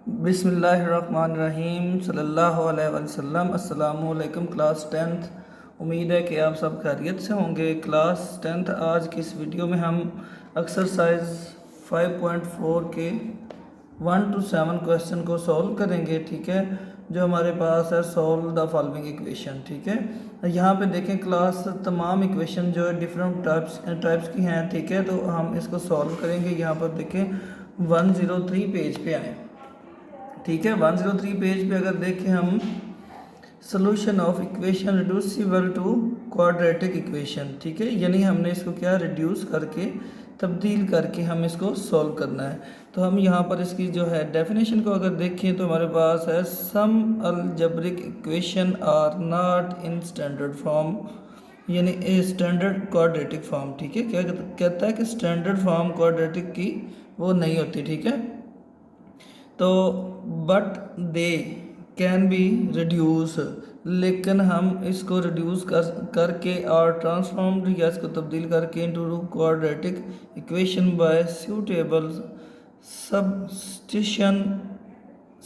बिस्मिल्लाहिर्रहमानिर्रहीम सल्लल्लाहु अलैहि वसल्लम। अस्सलामु अलैकुम क्लास टेंथ। उम्मीद है कि आप सब खैरियत से होंगे। क्लास टेंथ आज की इस वीडियो में हम एक्सरसाइज 5.4 के 1 to 7 क्वेश्चन को सॉल्व करेंगे। ठीक है, जो हमारे पास है सॉल्व द फॉलोइंग इक्वेशन। ठीक है, यहाँ पे देखें क्लास तमाम इक्वेशन जो है डिफरेंट टाइप्स की हैं। ठीक है, तो हम इसको सॉल्व करेंगे। यहाँ पर देखें 103 पेज पे आए। ठीक है, 103 पेज पे अगर देखें हम solution of equation reducible to quadratic equation. ठीक है, यानी हमने इसको क्या रिड्यूस करके तब्दील करके हम इसको सॉल्व करना है। तो हम यहाँ पर इसकी जो है डेफिनेशन को अगर देखें तो हमारे पास है some algebraic equation are not in standard form, यानी ए स्टैंडर्ड क्वाड्रेटिक फॉर्म। ठीक है, क्या कहता है कि स्टैंडर्ड फॉर्म क्वाड्रेटिक की वो नहीं होती। ठीक है, तो but they can be reduce, लेकिन हम इसको रिड्यूस करके और ट्रांसफॉर्म्ड या इसको तब्दील करके into quadratic equation by suitable substitution.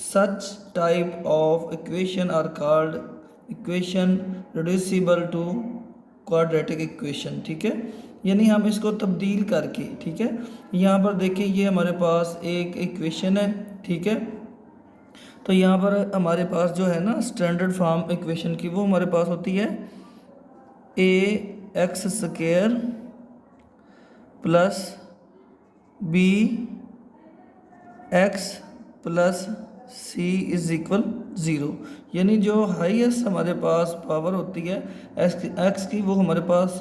Such type of equation are called equation reducible to quadratic equation. ठीक है, यानी हम इसको तब्दील करके, ठीक है, यहाँ पर देखिए ये हमारे पास एक इक्वेशन है। ठीक है, तो यहाँ पर हमारे पास जो है ना स्टैंडर्ड फॉर्म इक्वेशन की वो हमारे पास होती है ax² plus bx plus c is equal 0। यानी जो हाईएस्ट हमारे पास पावर होती है x की वो हमारे पास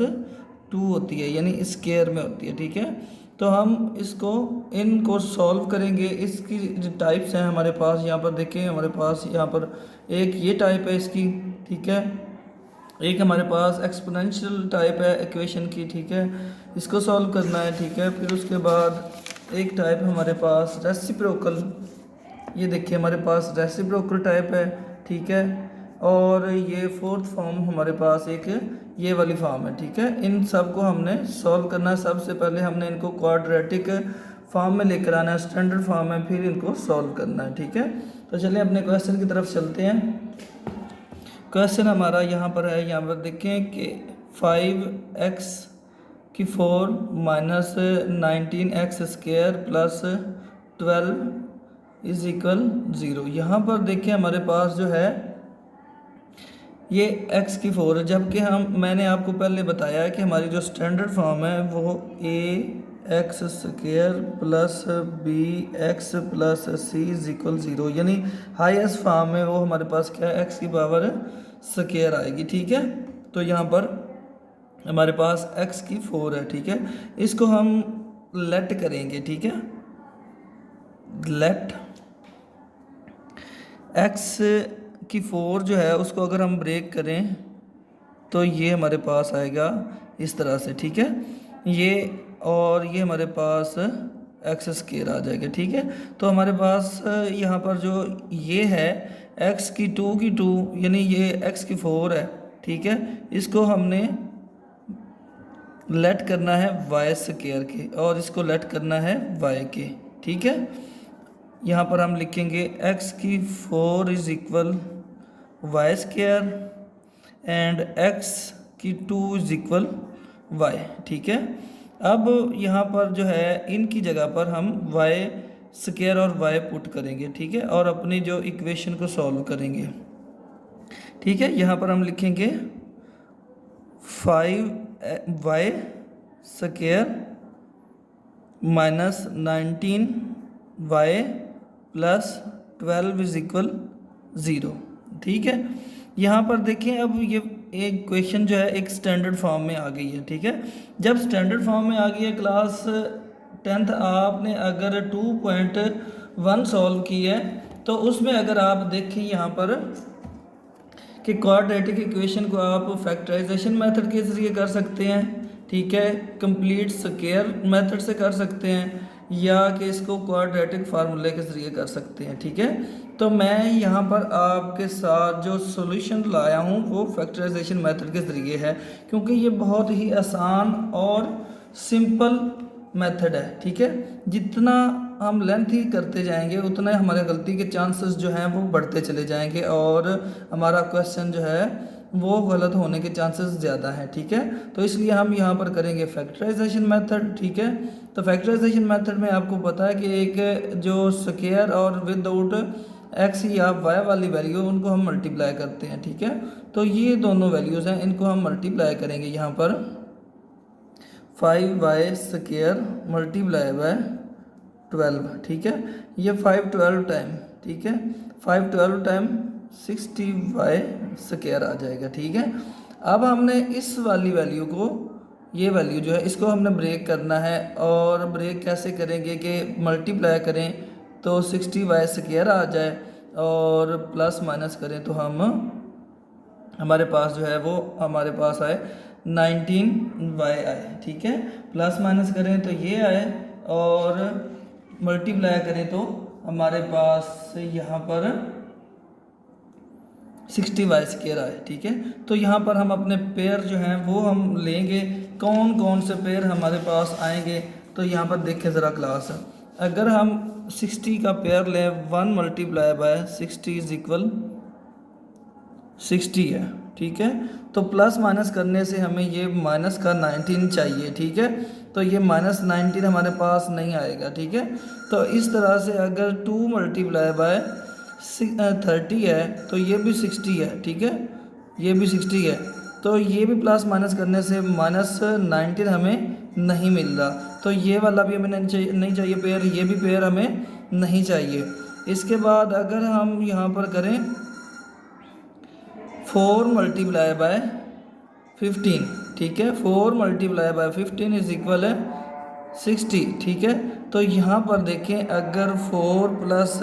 2 होती है, यानी स्क्वायर में होती है। ठीक है, तो हम इसको इनको सॉल्व करेंगे। इसकी जो टाइप्स हैं हमारे पास यहाँ पर देखें, हमारे पास यहाँ पर एक ये टाइप है इसकी। ठीक है, एक हमारे पास एक्सपोनेंशियल टाइप है इक्वेशन की। ठीक है, इसको सॉल्व करना है। ठीक है, फिर उसके बाद एक टाइप हमारे पास रेसिप्रोकल, ये देखिए हमारे पास रेसिप्रोकल टाइप है। ठीक है, और ये फोर्थ फॉर्म हमारे पास एक ये वाली फॉर्म है। ठीक है, इन सब को हमने सॉल्व करना है। सबसे पहले हमने इनको क्वाड्रेटिक फॉर्म में लेकर आना है, स्टैंडर्ड फॉर्म में, फिर इनको सॉल्व करना है। ठीक है, तो चलिए अपने क्वेश्चन की तरफ चलते हैं। क्वेश्चन हमारा यहाँ पर है, यहाँ पर देखें कि 5x⁴ minus 19x² plus 12 is equal 0। यहाँ पर देखिए हमारे पास जो है ये x⁴ है, जबकि मैंने आपको पहले बताया है कि हमारी जो स्टैंडर्ड फॉर्म है वो ax² plus bx plus c is equal 0, यानी हाईएस्ट फॉर्म में वो हमारे पास क्या है x² आएगी। ठीक है, तो यहाँ पर हमारे पास x⁴ है। ठीक है, इसको हम लेट करेंगे। ठीक है, लेट x⁴ जो है उसको अगर हम ब्रेक करें तो ये हमारे पास आएगा इस तरह से। ठीक है, ये और ये हमारे पास x² आ जाएगा। ठीक है, तो हमारे पास यहाँ पर जो ये है x⁵ यानी ये x⁴ है। ठीक है, इसको हमने लेट करना है y² के और इसको लेट करना है y के। ठीक है, यहाँ पर हम लिखेंगे x⁴ is equal y² and x⁵ is equal y। ठीक है, अब यहाँ पर जो है इनकी जगह पर हम y² और y पुट करेंगे। ठीक है, और अपनी जो इक्वेशन को सॉल्व करेंगे। ठीक है, यहाँ पर हम लिखेंगे 5y² minus 19y plus 12 is equal 0। ठीक है, यहाँ पर देखें अब ये एक क्वेश्चन जो है एक स्टैंडर्ड फॉर्म में आ गई है। ठीक है, जब स्टैंडर्ड फॉर्म में आ गई है क्लास 10th, आपने अगर 2.1 सॉल्व की है तो उसमें अगर आप देखें यहाँ पर कि क्वाड्रेटिक इक्वेशन को आप फैक्टराइजेशन मेथड के ज़रिए कर सकते हैं। ठीक है, कंप्लीट स्क्वायर मेथड से कर सकते हैं, या कि इसको क्वाड्रेटिक फार्मूले के ज़रिए कर सकते हैं। ठीक है, तो मैं यहाँ पर आपके साथ जो सॉल्यूशन लाया हूँ वो फैक्टराइजेशन मेथड के ज़रिए है, क्योंकि ये बहुत ही आसान और सिंपल मेथड है। ठीक है, जितना हम लेंथ ही करते जाएंगे उतना हमारे गलती के चांसेस जो हैं वो बढ़ते चले जाएंगे और हमारा क्वेश्चन जो है वो गलत होने के चांसेस ज़्यादा हैं। ठीक है, तो इसलिए हम यहाँ पर करेंगे फैक्टराइजेशन मेथड। ठीक है, तो फैक्टराइजेशन मेथड में आपको पता है कि एक जो स्क्वायर और विदाउट एक्स या वाई वाली वैल्यू उनको हम मल्टीप्लाई करते हैं। ठीक है, तो ये दोनों वैल्यूज़ हैं, इनको हम मल्टीप्लाई करेंगे यहाँ पर 5y² मल्टीप्लाई बाय 12। ठीक है, ये 512 टाइम, ठीक है 512 टाइम 60y² आ जाएगा। ठीक है, अब हमने इस वाली वैल्यू को, ये वैल्यू जो है इसको हमने ब्रेक करना है। और ब्रेक कैसे करेंगे कि मल्टीप्लाई करें तो 60y² आ जाए और प्लस माइनस करें तो हम हमारे पास जो है वो हमारे पास आए 19y आए। ठीक है, प्लस माइनस करें तो ये आए और मल्टीप्लाई करें तो हमारे पास यहाँ पर 60y² आए। ठीक है, तो यहाँ पर हम अपने पेयर जो हैं वो हम लेंगे, कौन कौन से पेयर हमारे पास आएंगे। तो यहाँ पर देखें ज़रा क्लास, अगर हम 60 का पेयर लें 1 मल्टीप्लाई बाय 60 इज इक्वल 60 है। ठीक है, तो प्लस माइनस करने से हमें ये माइनस का 19 चाहिए। ठीक है, तो ये माइनस 19 हमारे पास नहीं आएगा। ठीक है, तो इस तरह से अगर 2 मल्टीप्लाई बाय 30 है तो ये भी 60 है। ठीक है, ये भी 60 है, तो ये भी प्लस माइनस करने से माइनस 19 हमें नहीं मिल रहा, तो ये वाला भी हमें नहीं चाहिए पेयर, ये भी पेयर हमें नहीं चाहिए। इसके बाद अगर हम यहाँ पर करें 4 मल्टीप्लाई बाय 15। ठीक है, 4 मल्टीप्लाई बाय 15 इज इक्वल है 60। ठीक है, तो यहाँ पर देखें अगर 4 प्लस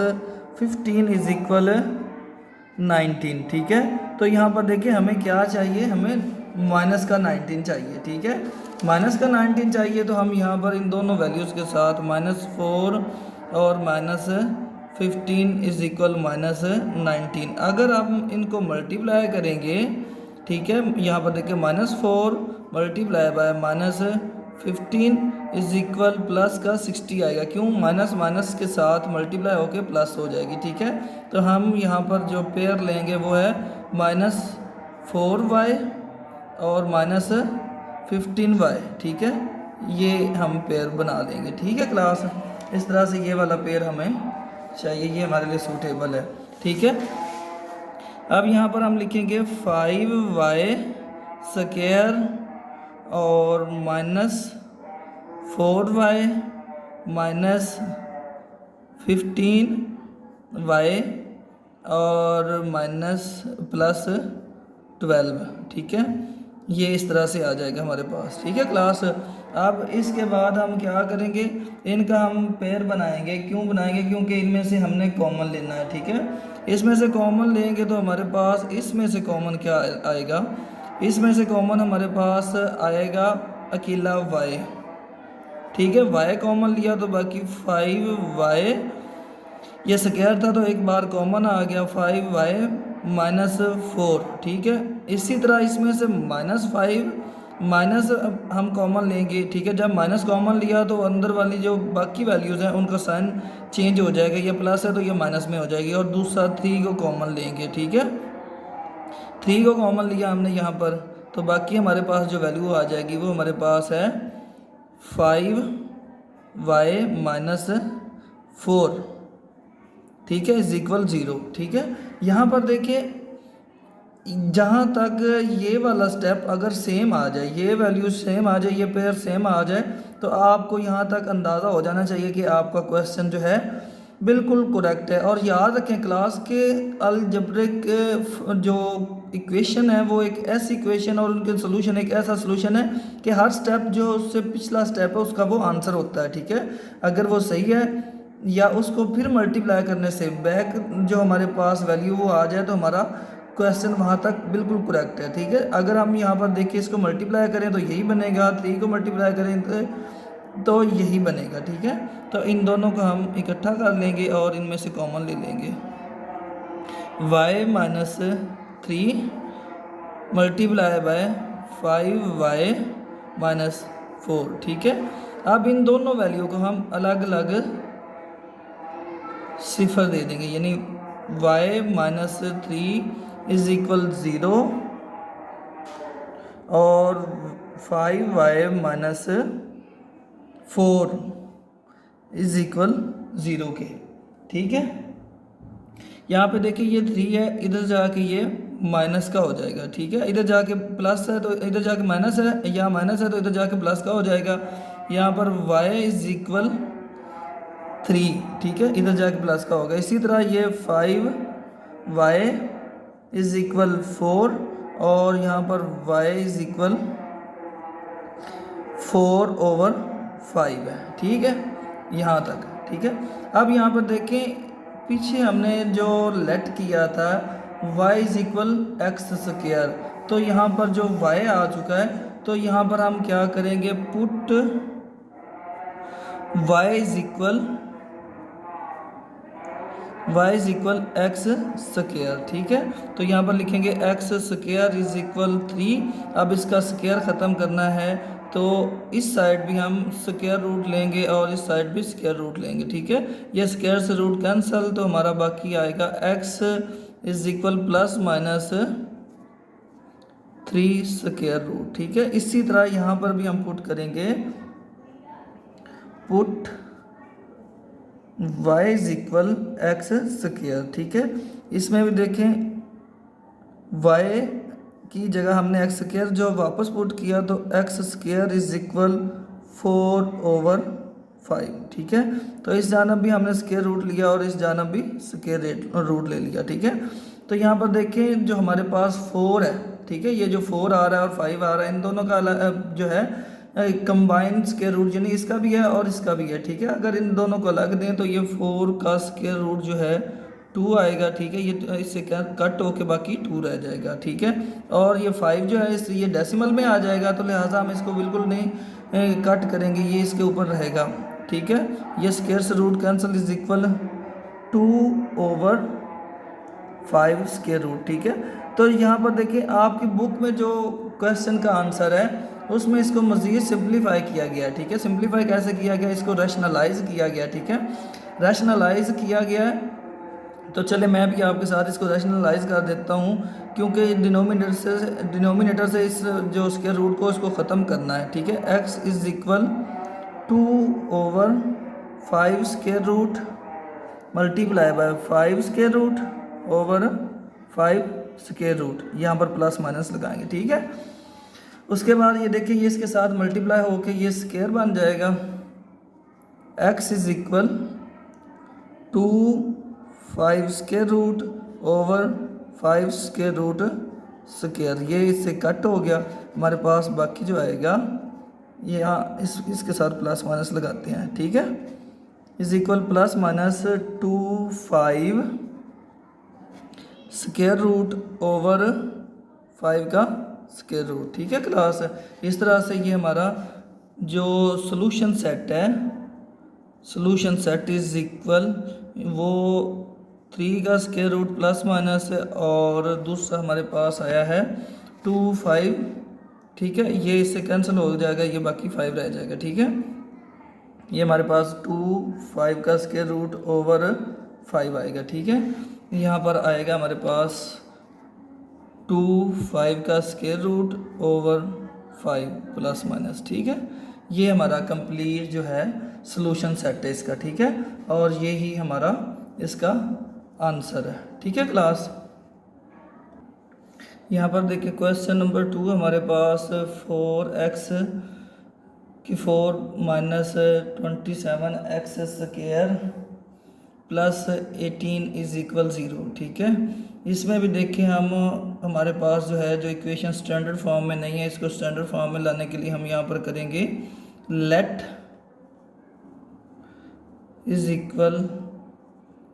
15 इज इक्वल 19। ठीक है, तो यहाँ पर देखिए हमें क्या चाहिए, हमें माइनस का 19 चाहिए। ठीक है, माइनस का 19 चाहिए, तो हम यहाँ पर इन दोनों वैल्यूज़ के साथ -4 और -15 इज इक्वल -19 अगर हम इनको मल्टीप्लाई करेंगे। ठीक है, यहाँ पर देखिए -4 multiply by -15 is equal plus का 60 आएगा। क्यों, माइनस माइनस के साथ मल्टीप्लाई होके प्लस हो जाएगी। ठीक है, तो हम यहाँ पर जो पेयर लेंगे वो है -4y और -15y। ठीक है, ये हम पेयर बना लेंगे। ठीक है क्लास, इस तरह से ये वाला पेयर हमें चाहिए, ये हमारे लिए सूटेबल है। ठीक है, अब यहाँ पर हम लिखेंगे 5y² और -4y -15y और +12। ठीक है, ये इस तरह से आ जाएगा हमारे पास। ठीक है क्लास, अब इसके बाद हम क्या करेंगे, इनका हम पेयर बनाएंगे। क्यों बनाएंगे, क्योंकि इनमें से हमने कॉमन लेना है। ठीक है, इसमें से कॉमन लेंगे तो हमारे पास इसमें से कॉमन क्या आएगा, इसमें से कॉमन हमारे पास आएगा अकेला y। ठीक है, y कॉमन लिया तो बाकी 5y, ये स्क्वायर था तो एक बार कॉमन आ गया 5y -4। ठीक है, इसी तरह इसमें से -5 माइनस हम कॉमन लेंगे। ठीक है, जब माइनस कॉमन लिया तो अंदर वाली जो बाकी वैल्यूज़ हैं उनका साइन चेंज हो जाएगा, ये प्लस है तो ये माइनस में हो जाएगी। और दूसरा 3 को कॉमन लेंगे। ठीक है, 3 को कॉमन लिया हमने यहाँ पर, तो बाकी हमारे पास जो वैल्यू आ जाएगी वो हमारे पास है 5y -4। ठीक है, इज इक्वल 0। ठीक है, यहाँ पर देखिए जहाँ तक ये वाला स्टेप अगर सेम आ जाए, ये वैल्यू सेम आ जाए, ये पेयर सेम आ जाए, तो आपको यहाँ तक अंदाज़ा हो जाना चाहिए कि आपका क्वेश्चन जो है बिल्कुल करेक्ट है। और याद रखें क्लास के अलजेब्रिक जो इक्वेशन है वो एक ऐसी इक्वेशन और उनके सोल्यूशन एक ऐसा सोल्यूशन है कि हर स्टेप जो उससे पिछला स्टेप है उसका वो आंसर होता है। ठीक है, अगर वो सही है या उसको फिर मल्टीप्लाई करने से बैक जो हमारे पास वैल्यू वो आ जाए तो हमारा क्वेश्चन वहाँ तक बिल्कुल करेक्ट है। ठीक है, अगर हम यहाँ पर देखिए इसको मल्टीप्लाई करें तो यही बनेगा, 3 को मल्टीप्लाई करें तो यही बनेगा। ठीक है, तो इन दोनों को हम इकट्ठा कर लेंगे और इनमें से कॉमन ले लेंगे। y -3 multiply by 5y -4। ठीक है, अब इन दोनों वैल्यू को हम अलग अलग सिफर दे देंगे, यानी y माइनस 3 इज इक्वल 0 और 5y माइनस 4 इज इक्वल 0 के। ठीक है, यहाँ पे देखिए ये 3 है, इधर जाके ये माइनस का हो जाएगा। ठीक है, इधर जाके प्लस है तो इधर जाके माइनस है, यहाँ माइनस है तो इधर जाके प्लस का हो जाएगा। यहाँ पर y इज इक्वल 3, ठीक है, इधर जाके प्लस का होगा। इसी तरह ये 5y इज इक्वल 4 और यहाँ पर y इज इक्वल 4/5 है। ठीक है, यहाँ तक। ठीक है, अब यहाँ पर देखें पीछे हमने जो लेट किया था y is equal x square, तो यहाँ पर जो y आ चुका है तो यहाँ पर हम क्या करेंगे, put y is equal x square. ठीक है, तो यहाँ पर लिखेंगे एक्स स्क्वायर इज इक्वल 3। अब इसका स्क्वायर ख़त्म करना है तो इस साइड भी हम स्क्वायर रूट लेंगे और इस साइड भी स्क्वायर रूट लेंगे। ठीक है, ये स्क्वायर से रूट कैंसिल, तो हमारा बाकी आएगा x is equal plus minus 3 square root. ठीक है, इसी तरह यहाँ पर भी हम पुट करेंगे, put y is equal x square. ठीक है, इसमें भी देखें y की जगह हमने एक्स स्क्वायर जो वापस पुट किया तो एक्स स्क्वायर इज इक्वल 4/5। ठीक है, तो इस जानब भी हमने स्क्वायर रूट लिया और इस जानब भी स्क्वायर रूट ले लिया। ठीक है, तो यहाँ पर देखें जो हमारे पास 4 है, ठीक है, ये जो 4 आ रहा है और 5 आ रहा है, इन दोनों का जो है कंबाइन स्क्वायर रूट, यानी इसका भी है और इसका भी है। ठीक है, अगर इन दोनों को अलग दें तो ये 4 का स्क्वायर रूट जो है 2 आएगा। ठीक है, ये इससे कट होके बाकी 2 रह जाएगा। ठीक है, और ये 5 जो है ये डेसिमल में आ जाएगा, तो लिहाजा हम इसको बिल्कुल नहीं कट करेंगे, ये इसके ऊपर रहेगा। ठीक है, ये स्क्वायर से root cancel is equal 2/5 square root. ठीक है, तो यहाँ पर देखिए आपकी बुक में जो क्वेश्चन का आंसर है उसमें इसको मज़ीद सिंप्लीफाई किया गया। ठीक है, सिंप्लीफाई कैसे किया गया, इसको रैशनलाइज किया गया। ठीक है, रैशनलाइज किया गया है, तो चले मैं भी आपके साथ इसको रैशनलाइज कर देता हूँ, क्योंकि डिनोमिनेटर से इस जो स्क्वायर रूट को इसको ख़त्म करना है। ठीक है, x is equal 2/5 square root multiply by 5 square root over 5 square root, यहाँ पर प्लस माइनस लगाएंगे। ठीक है, उसके बाद ये देखिए ये इसके साथ मल्टीप्लाई होके ये स्क्वायर बन जाएगा, x is equal 2/5 square root over 5 square root square, ये इससे कट हो गया, हमारे पास बाकी जो आएगा ये यहाँ इसके साथ प्लस माइनस लगाते हैं। ठीक है, is equal plus minus 2/5 square root over 5 का स्क्वायर रूट। ठीक है क्लास, इस तरह से ये हमारा जो सोल्यूशन सेट है, सोल्यूशन सेट इज इक्वल वो 3 का स्क्वायर रूट प्लस माइनस और दूसरा हमारे पास आया है 2/5। ठीक है, ये इससे कैंसिल हो जाएगा, ये बाकी 5 रह जाएगा। ठीक है, ये हमारे पास 2/5 का स्क्वायर रूट ओवर 5 आएगा। ठीक है, यहाँ पर आएगा हमारे पास 2/5 का square root over 5 plus minus. ठीक है, ये हमारा कंप्लीट जो है सॉल्यूशन सेट है इसका। ठीक है, और ये ही हमारा इसका आंसर है। ठीक है क्लास, यहाँ पर देखिए क्वेश्चन नंबर 2 हमारे पास 4x की 4 minus 27x square plus 18 is equal 0। ठीक है, इसमें भी देखें हम हमारे पास जो है जो इक्वेशन स्टैंडर्ड फॉर्म में नहीं है, इसको स्टैंडर्ड फॉर्म में लाने के लिए हम यहाँ पर करेंगे लेट इज इक्वल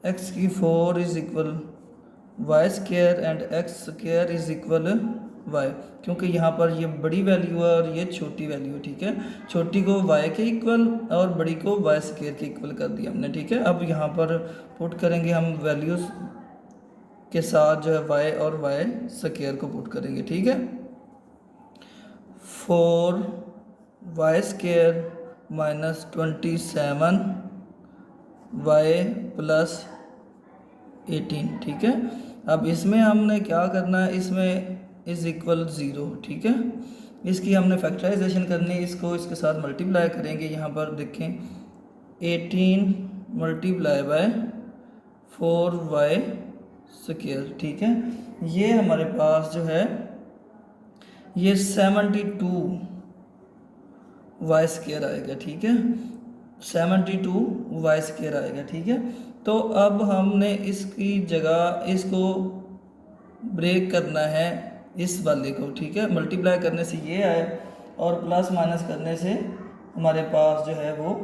x की 4 is equal y square and x square is equal y, क्योंकि यहाँ पर ये बड़ी वैल्यू है और ये छोटी वैल्यू है। ठीक है, छोटी को y के इक्वल और बड़ी को वाई स्क्वायर के इक्वल कर दिया हमने। ठीक है, अब यहाँ पर पुट करेंगे हम वैल्यूज़ के साथ जो है y और वाई स्क्वायर को पुट करेंगे। ठीक है, 4y square minus 27y plus 18, ठीक है। अब इसमें हमने क्या करना है, इसमें इज इक्वल 0, ठीक है। इसकी हमने फैक्टराइजेशन करनी है, इसको इसके साथ मल्टीप्लाई करेंगे। यहाँ पर देखें 18 मल्टीप्लाई बाय 4y स्क्वायर, ठीक है। ये हमारे पास जो है ये 72 वाई स्क्वायर आएगा, ठीक है। 72 वाई स्क्वायर आएगा, ठीक है। तो अब हमने इसकी जगह इसको ब्रेक करना है इस वाले को, ठीक है। मल्टीप्लाई करने से ये आए और प्लस माइनस करने से हमारे पास जो है वो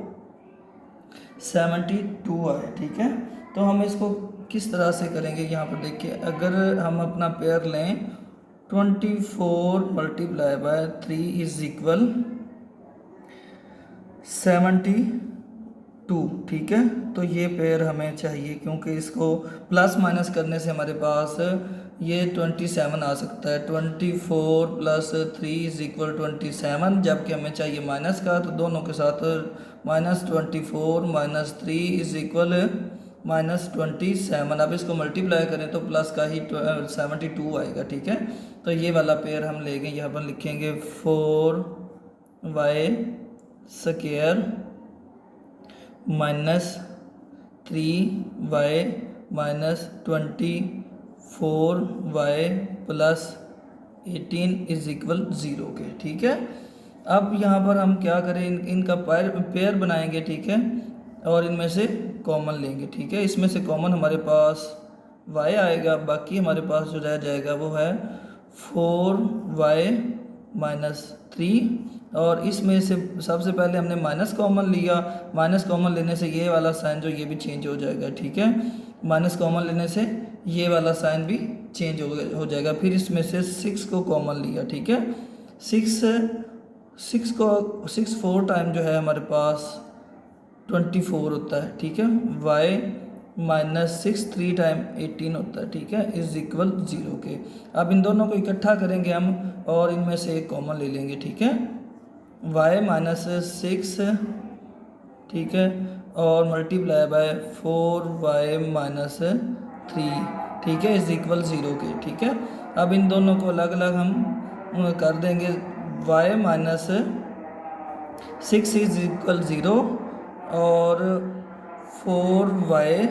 72 आए, ठीक है। तो हम इसको किस तरह से करेंगे, यहाँ पर देखिए, अगर हम अपना पेयर लें 24 मल्टीप्लाई बाय 3 इज इक्वल 72, ठीक है। तो ये पेयर हमें चाहिए, क्योंकि इसको प्लस माइनस करने से हमारे पास ये 27 आ सकता है। 24 प्लस 3 इज इक्वल 27, जबकि हमें चाहिए माइनस का, तो दोनों के साथ -24 -3 इज इक्वल -27। अब इसको मल्टीप्लाई करें तो प्लस का ही 72 आएगा, ठीक है। तो ये वाला पेयर हम लेंगे, यहाँ पर लिखेंगे 4y square -3y -24y plus 18 is equal 0 के, ठीक है। अब यहाँ पर हम क्या करें, इनका पेयर बनाएंगे, ठीक है, और इनमें से कॉमन लेंगे, ठीक है। इसमें से कॉमन हमारे पास y आएगा, बाकी हमारे पास जो रह जाएगा वो है 4y -3, और इसमें से सबसे पहले हमने माइनस कॉमन लिया। माइनस कॉमन लेने से ये वाला साइन जो ये भी चेंज हो जाएगा, ठीक है। माइनस कॉमन लेने से ये वाला साइन भी चेंज हो जाएगा। फिर इसमें से 6 को कॉमन लिया, ठीक है। 6 4 टाइम जो है हमारे पास 24 होता है, ठीक है। y -6 3 टाइम 18 होता है, ठीक है, इज इक्वल 0 के। अब इन दोनों को इकट्ठा करेंगे हम और इनमें से एक कॉमन ले लेंगे, ठीक है। y -6, ठीक है, और मल्टीप्लाई बाय 4y -3, ठीक है, इज इक्वल 0 के, ठीक है। अब इन दोनों को अलग अलग हम कर देंगे। y -6 इज इक्वल 0 और 4y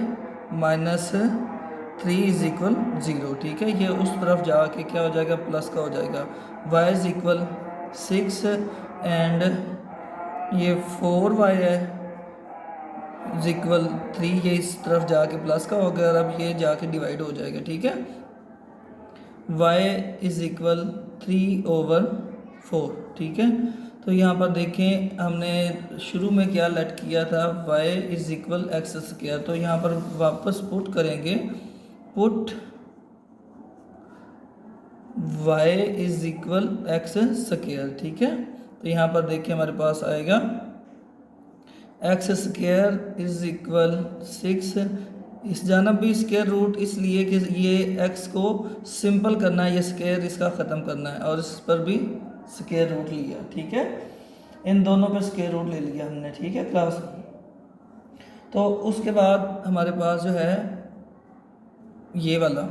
-3 इज इक्वल 0, ठीक है। ये उस तरफ जाके क्या हो जाएगा, प्लस का हो जाएगा। y इज इक्वल 6 एंड ये 4y है इज इक्वल 3, ये इस तरफ जाके प्लस का हो गया और अब ये जाके डिवाइड हो जाएगा, ठीक है। y इज इक्वल 3/4, ठीक है। तो यहाँ पर देखें हमने शुरू में क्या लेट किया था, y is equal x square. तो यहाँ पर वापस पुट करेंगे, put y is equal x square, ठीक है। तो यहाँ पर देखिए हमारे पास आएगा एक्स स्क्वायर इज इक्वल 6, इस जानब भी स्क्वायर रूट, इसलिए कि ये x को सिंपल करना है, ये स्क्वायर इसका ख़त्म करना है, और इस पर भी स्क्वायर रूट लिया, ठीक है। इन दोनों पे स्क्वायर रूट ले लिया हमने, ठीक है क्लास। तो उसके बाद हमारे पास जो है ये वाला,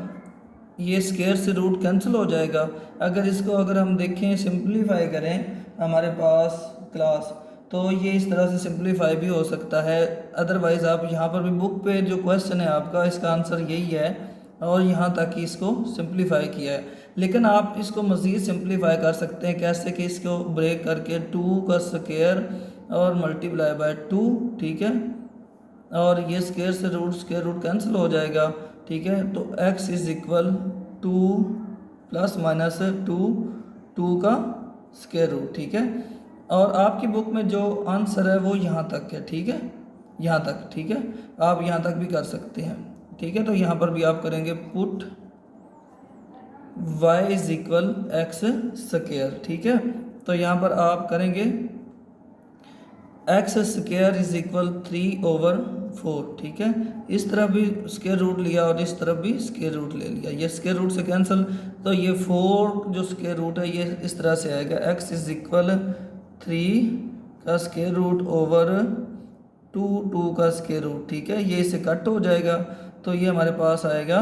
ये स्क्वायर से रूट कैंसिल हो जाएगा। अगर हम देखें सिंप्लीफाई करें हमारे पास क्लास, तो ये इस तरह से सिंप्लीफाई भी हो सकता है। अदरवाइज़ आप यहाँ पर भी बुक पे जो क्वेश्चन है आपका, इसका आंसर यही है और यहाँ तक ही इसको सिंप्लीफाई किया है। लेकिन आप इसको मज़ीद सिंप्लीफाई कर सकते हैं, कैसे कि इसको ब्रेक करके 2 का स्क्वायर और मल्टीप्लाई बाय 2, ठीक है, और ये स्क्वायर रूट कैंसिल हो जाएगा, ठीक है। तो x is equal 2 plus minus 2 का स्क्वायर रूट, ठीक है। और आपकी बुक में जो आंसर है वो यहाँ तक है, ठीक है, यहाँ तक, ठीक है। आप यहाँ तक भी कर सकते हैं, ठीक है। तो यहाँ पर भी आप करेंगे put y is equal x square, ठीक है। तो यहाँ पर आप करेंगे एक्स स्क्वायर इज इक्वल 3/4, ठीक है। इस तरफ भी स्क्वायर रूट लिया और इस तरफ भी स्क्वायर रूट ले लिया, ये स्क्वायर रूट से कैंसिल, तो ये 4 जो स्क्वायर रूट है ये इस तरह से आएगा, x इज इक्वल 3 का स्क्वायर रूट ओवर 2 का स्क्वायर रूट, ठीक है। ये इससे कट हो जाएगा, तो ये हमारे पास आएगा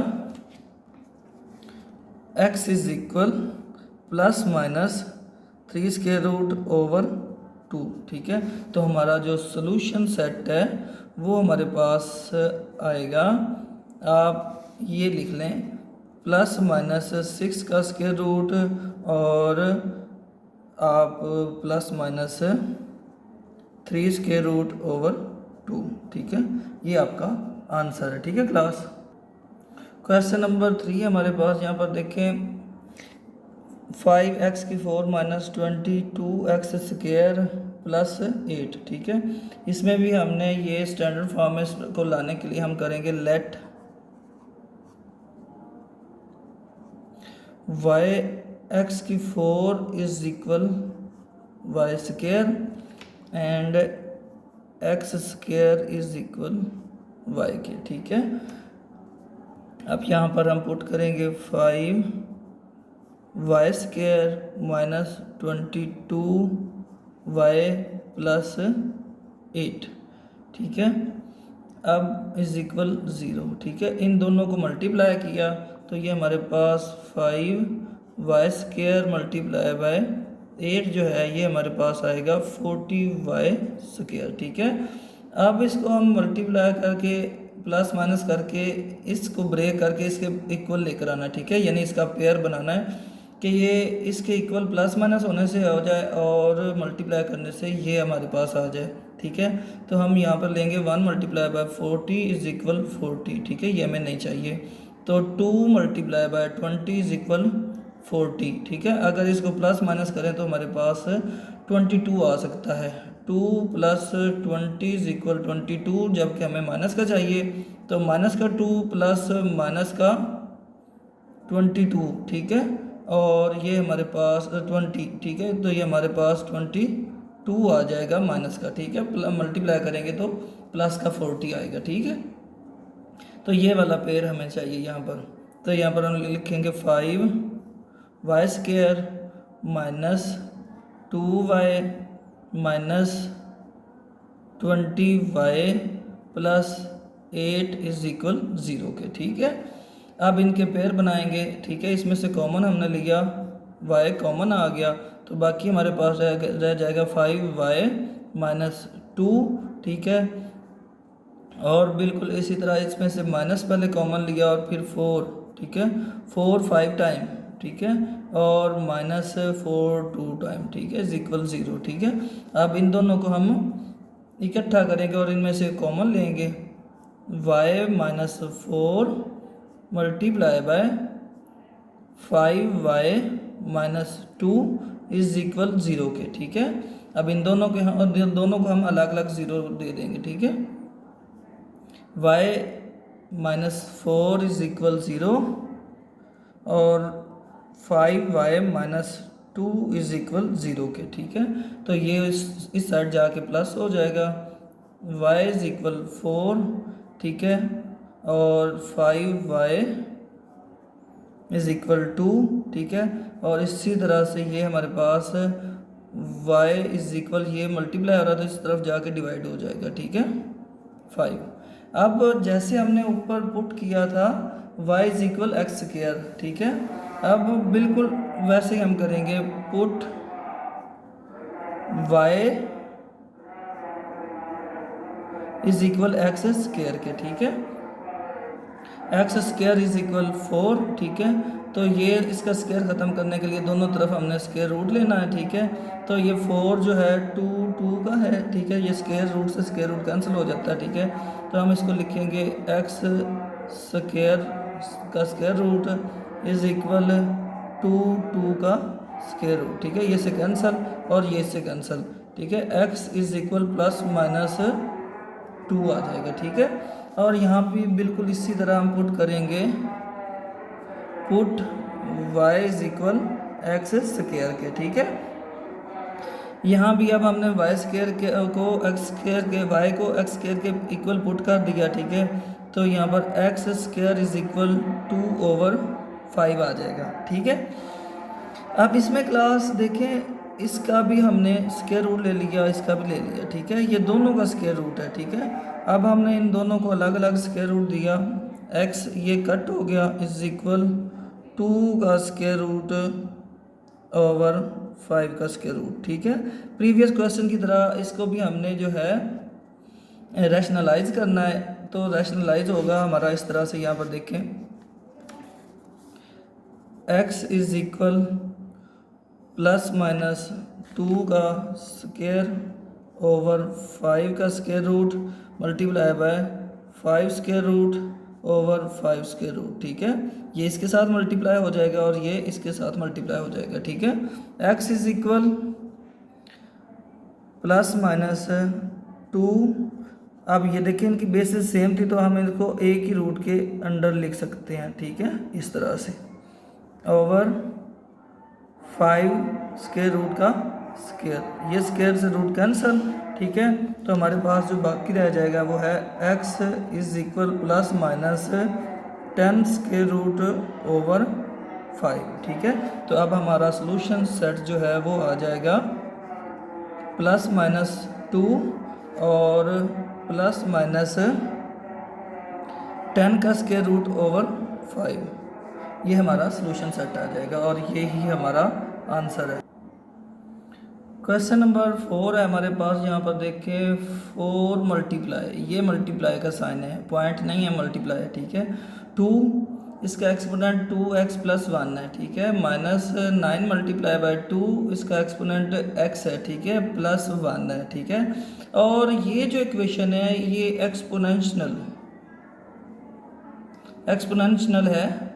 x is equal plus minus 3 square root over 2। ठीक है, तो हमारा जो सोल्यूशन सेट है वो हमारे पास आएगा, आप ये लिख लें, प्लस माइनस 6 का स्क्वायर रूट और आप plus minus 3 square root over 2। ठीक है, ये आपका आंसर है। ठीक है क्लास। क्वेश्चन नंबर 3 हमारे पास यहाँ पर देखें, 5x की 4 माइनस 22x स्क्वायर प्लस 8। ठीक है, इसमें भी हमने ये स्टैंडर्ड फॉर्म में को लाने के लिए हम करेंगे लेट y(x की 4 is equal y square and x square is equal y के। ठीक है, अब यहाँ पर हम पुट करेंगे 5 y square minus 22y plus 8। ठीक है, अब इज इक्वल 0। ठीक है, इन दोनों को मल्टीप्लाई किया तो ये हमारे पास 5y स्क्वायर मल्टीप्लाई बाय 8 जो है ये हमारे पास आएगा 40y स्क्वायर। ठीक है, अब इसको हम मल्टीप्लाई करके प्लस माइनस करके इसको ब्रेक करके इसके इक्वल लेकर आना। ठीक है, यानी इसका पेयर बनाना है कि ये इसके इक्वल प्लस माइनस होने से हो जाए और मल्टीप्लाई करने से ये हमारे पास आ जाए। ठीक है, तो हम यहाँ पर लेंगे 1 मल्टीप्लाई बाय 40 इज इक्वल 40। ठीक है, ये हमें नहीं चाहिए, तो 2 मल्टीप्लाई बाय 20 इज इक्वल 40। ठीक है, अगर इसको प्लस माइनस करें तो हमारे पास 22 आ सकता है। 2 प्लस 20 इज इक्वल 22, जबकि हमें माइनस का चाहिए, तो माइनस का 2 प्लस माइनस का 22। ठीक है, और ये हमारे पास 20। ठीक है, तो ये हमारे पास 22 आ जाएगा माइनस का। ठीक है, मल्टीप्लाई करेंगे तो प्लस का 40 आएगा। ठीक है, तो ये वाला पेयर हमें चाहिए यहाँ पर। तो यहाँ पर हम लिखेंगे 5y square minus 2y minus 20y plus 8 is equal 0 के। ठीक है, अब इनके पेयर बनाएंगे। ठीक है, इसमें से कॉमन हमने लिया, y कॉमन आ गया, तो बाकी हमारे पास रह जाएगा 5y माइनस 2। ठीक है, और बिल्कुल इसी तरह इसमें से माइनस पहले कॉमन लिया और फिर 4। ठीक है, 4 5 टाइम। ठीक है, और माइनस 4 2 टाइम। ठीक है, इज इक्वल 0। ठीक है, अब इन दोनों को हम इकट्ठा करेंगे और इनमें से कॉमन लेंगे, y minus 4 multiply by 5y minus 2 is equal 0 के। ठीक है, अब इन दोनों को हम अलग अलग 0 दे देंगे। ठीक है, y माइनस 4 इज इक्वल 0 और 5y माइनस 2 इज इक्वल 0 के। ठीक है, तो ये इस साइड जाके प्लस हो जाएगा, y इज इक्वल 4। ठीक है, और 5y इज इक्वल 2। ठीक है, और इसी तरह से ये हमारे पास y इज इक्वल, ये मल्टीप्लाई हो रहा है तो इस तरफ जाके डिवाइड हो जाएगा। ठीक है, 5। अब जैसे हमने ऊपर पुट किया था y is equal x square. ठीक है, अब बिल्कुल वैसे ही हम करेंगे, put y is equal x square के। ठीक है, एक्स स्क्वायर इज इक्वल 4। ठीक है, तो ये इसका स्क्वायर ख़त्म करने के लिए दोनों तरफ हमने स्क्वायर रूट लेना है। ठीक है, तो ये 4 जो है 2 का है। ठीक है, ये स्क्वायर रूट से स्क्वायर रूट कैंसिल हो जाता है। ठीक है, तो हम इसको लिखेंगे एक्स स्क्वायर का स्क्वायर रूट इज इक्वल 2 का स्क्वायर रूट। ठीक है, ये से कैंसिल और ये से कैंसिल। ठीक है, x is equal plus minus 2 आ जाएगा। ठीक है, और यहाँ भी बिल्कुल इसी तरह हम पुट करेंगे, put y is equal x square के। ठीक है, यहाँ भी अब हमने y स्क्वायर को एक्स स्क्वायर के y को एक्स स्क्वायर के इक्वल पुट कर दिया। ठीक है, तो यहाँ पर एक्स स्क्वायर इज इक्वल 2/5 आ जाएगा। ठीक है, अब इसमें क्लास देखें, इसका भी हमने स्क्वायर रूट ले लिया, इसका भी ले लिया। ठीक है, ये दोनों का स्क्वायर रूट है। ठीक है, अब हमने इन दोनों को अलग अलग स्क्वायर रूट दिया, एक्स ये कट हो गया इज इक्वल 2 का स्क्वायर रूट ओवर 5 का स्क्वायर रूट। ठीक है, प्रीवियस क्वेश्चन की तरह इसको भी हमने जो है रैशनलाइज करना है। तो रैशनलाइज होगा हमारा इस तरह से, यहाँ पर देखें x is equal plus minus 2 का स्क्वायर ओवर 5 का square root multiply by 5 square root over 5 square root. ठीक है, ये इसके साथ मल्टीप्लाई हो जाएगा और ये इसके साथ मल्टीप्लाई हो जाएगा। ठीक है, x is equal plus minus 2। अब ये देखिए इनकी बेसिस सेम थी तो हम इनको एक ही रूट के अंडर लिख सकते हैं। ठीक है, इस तरह से ओवर 5 स्क्वायर रूट का स्क्वायर, ये स्क्वायर से रूट कैंसल। ठीक है, तो हमारे पास जो बाकी रह जाएगा वो है x is equal plus minus 10 square root over 5। ठीक है, तो अब हमारा सॉल्यूशन सेट जो है वो आ जाएगा प्लस माइनस 2 और प्लस माइनस 10 का स्क्वायर रूट ओवर 5। ये हमारा सॉल्यूशन सेट आ जाएगा और ये ही हमारा आंसर है। क्वेश्चन नंबर 4 है हमारे पास। यहाँ पर देखें 4 मल्टीप्लाई, ये मल्टीप्लाई का साइन है, पॉइंट नहीं है, मल्टीप्लाई है। ठीक है, 2 इसका एक्सपोनेंट 2x प्लस 1 है। ठीक है, माइनस 9 मल्टीप्लाई बाय 2 इसका एक्सपोनेंट x है। ठीक है, प्लस 1 है। ठीक है, और ये जो इक्वेशन है ये एक्सपोनेंशियल है।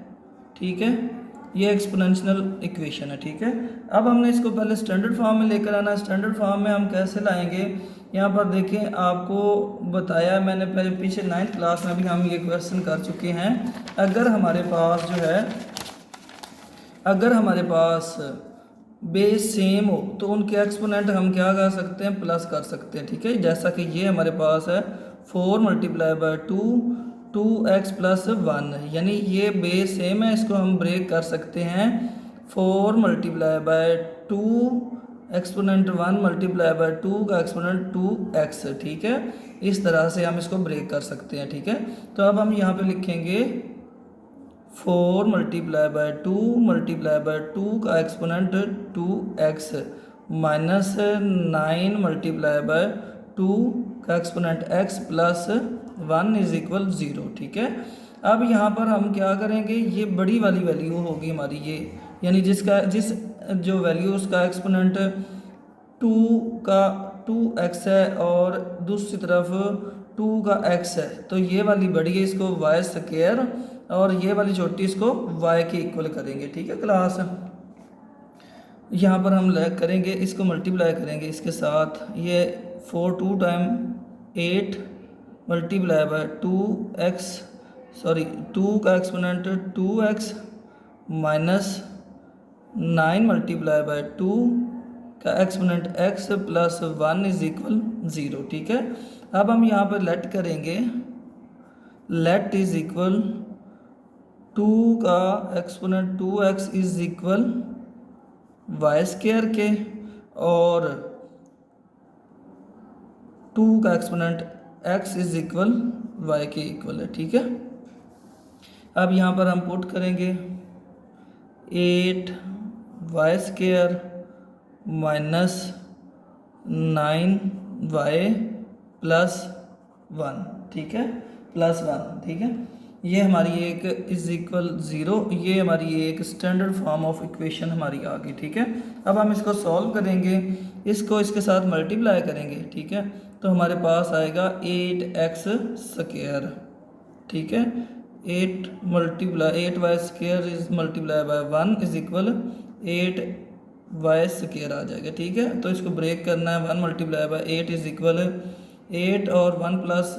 ठीक है, ये एक्सपोनेंशियल इक्वेशन है। ठीक है, अब हमने इसको पहले स्टैंडर्ड फॉर्म में लेकर आना है। स्टैंडर्ड फॉर्म में हम कैसे लाएंगे, यहाँ पर देखें आपको बताया मैंने पहले, पीछे 9th क्लास में भी हम ये क्वेश्चन कर चुके हैं। अगर हमारे पास जो है, अगर हमारे पास बेस सेम हो तो उनके एक्सपोनेंट हम क्या कर सकते हैं, प्लस कर सकते हैं। ठीक है, जैसा कि ये हमारे पास है 4 मल्टीप्लाई बाय 2x प्लस 1, यानी ये बेस सेम है, इसको हम ब्रेक कर सकते हैं 4 multiply by 2 exponent 1 multiply by 2 का एक्सपोनेंट 2x। ठीक है, इस तरह से हम इसको ब्रेक कर सकते हैं। ठीक है, तो अब हम यहाँ पे लिखेंगे 4 मल्टीप्लाई बाय 2 मल्टीप्लाई बाय 2 का exponent 2x minus 9 multiply by 2 का exponent x plus 1 is equal 0। ठीक है, अब यहाँ पर हम क्या करेंगे, ये बड़ी वाली वैल्यू होगी हमारी ये, यानी जिस जो वैल्यू उसका एक्सपोनेंट 2 का 2x है और दूसरी तरफ 2 का x है, तो ये वाली बड़ी है, इसको y स्क्वायर, और ये वाली छोटी इसको y के इक्वल करेंगे। ठीक है क्लास, यहाँ पर हम करेंगे, इसको मल्टीप्लाई करेंगे इसके साथ, ये 4 2 टाइम 8 मल्टीप्लाई बाय 2 का exponent 2x minus 9 multiply by 2 का exponent x plus 1 is equal 0। ठीक है, अब हम यहाँ पर लेट करेंगे, लेट इज इक्वल 2 का exponent 2x is equal y square के, और 2 का exponent x is equal y के इक्वल है। ठीक है, अब यहाँ पर हम पुट करेंगे 8y square minus 9y plus 1। ठीक है, प्लस 1। ठीक है, ये हमारी एक इज इक्वल 0, ये हमारी एक स्टैंडर्ड फॉर्म ऑफ इक्वेशन हमारी आ गई। ठीक है, अब हम इसको सॉल्व करेंगे, इसको इसके साथ मल्टीप्लाई करेंगे। ठीक है, तो हमारे पास आएगा 8x स्क्वायर। ठीक है, 8y square is multiply by 1 is equal 8y square आ जाएगा। ठीक है, तो इसको ब्रेक करना है, 1 मल्टीप्लाई बाय 8 इज इक्वल 8 और 1 प्लस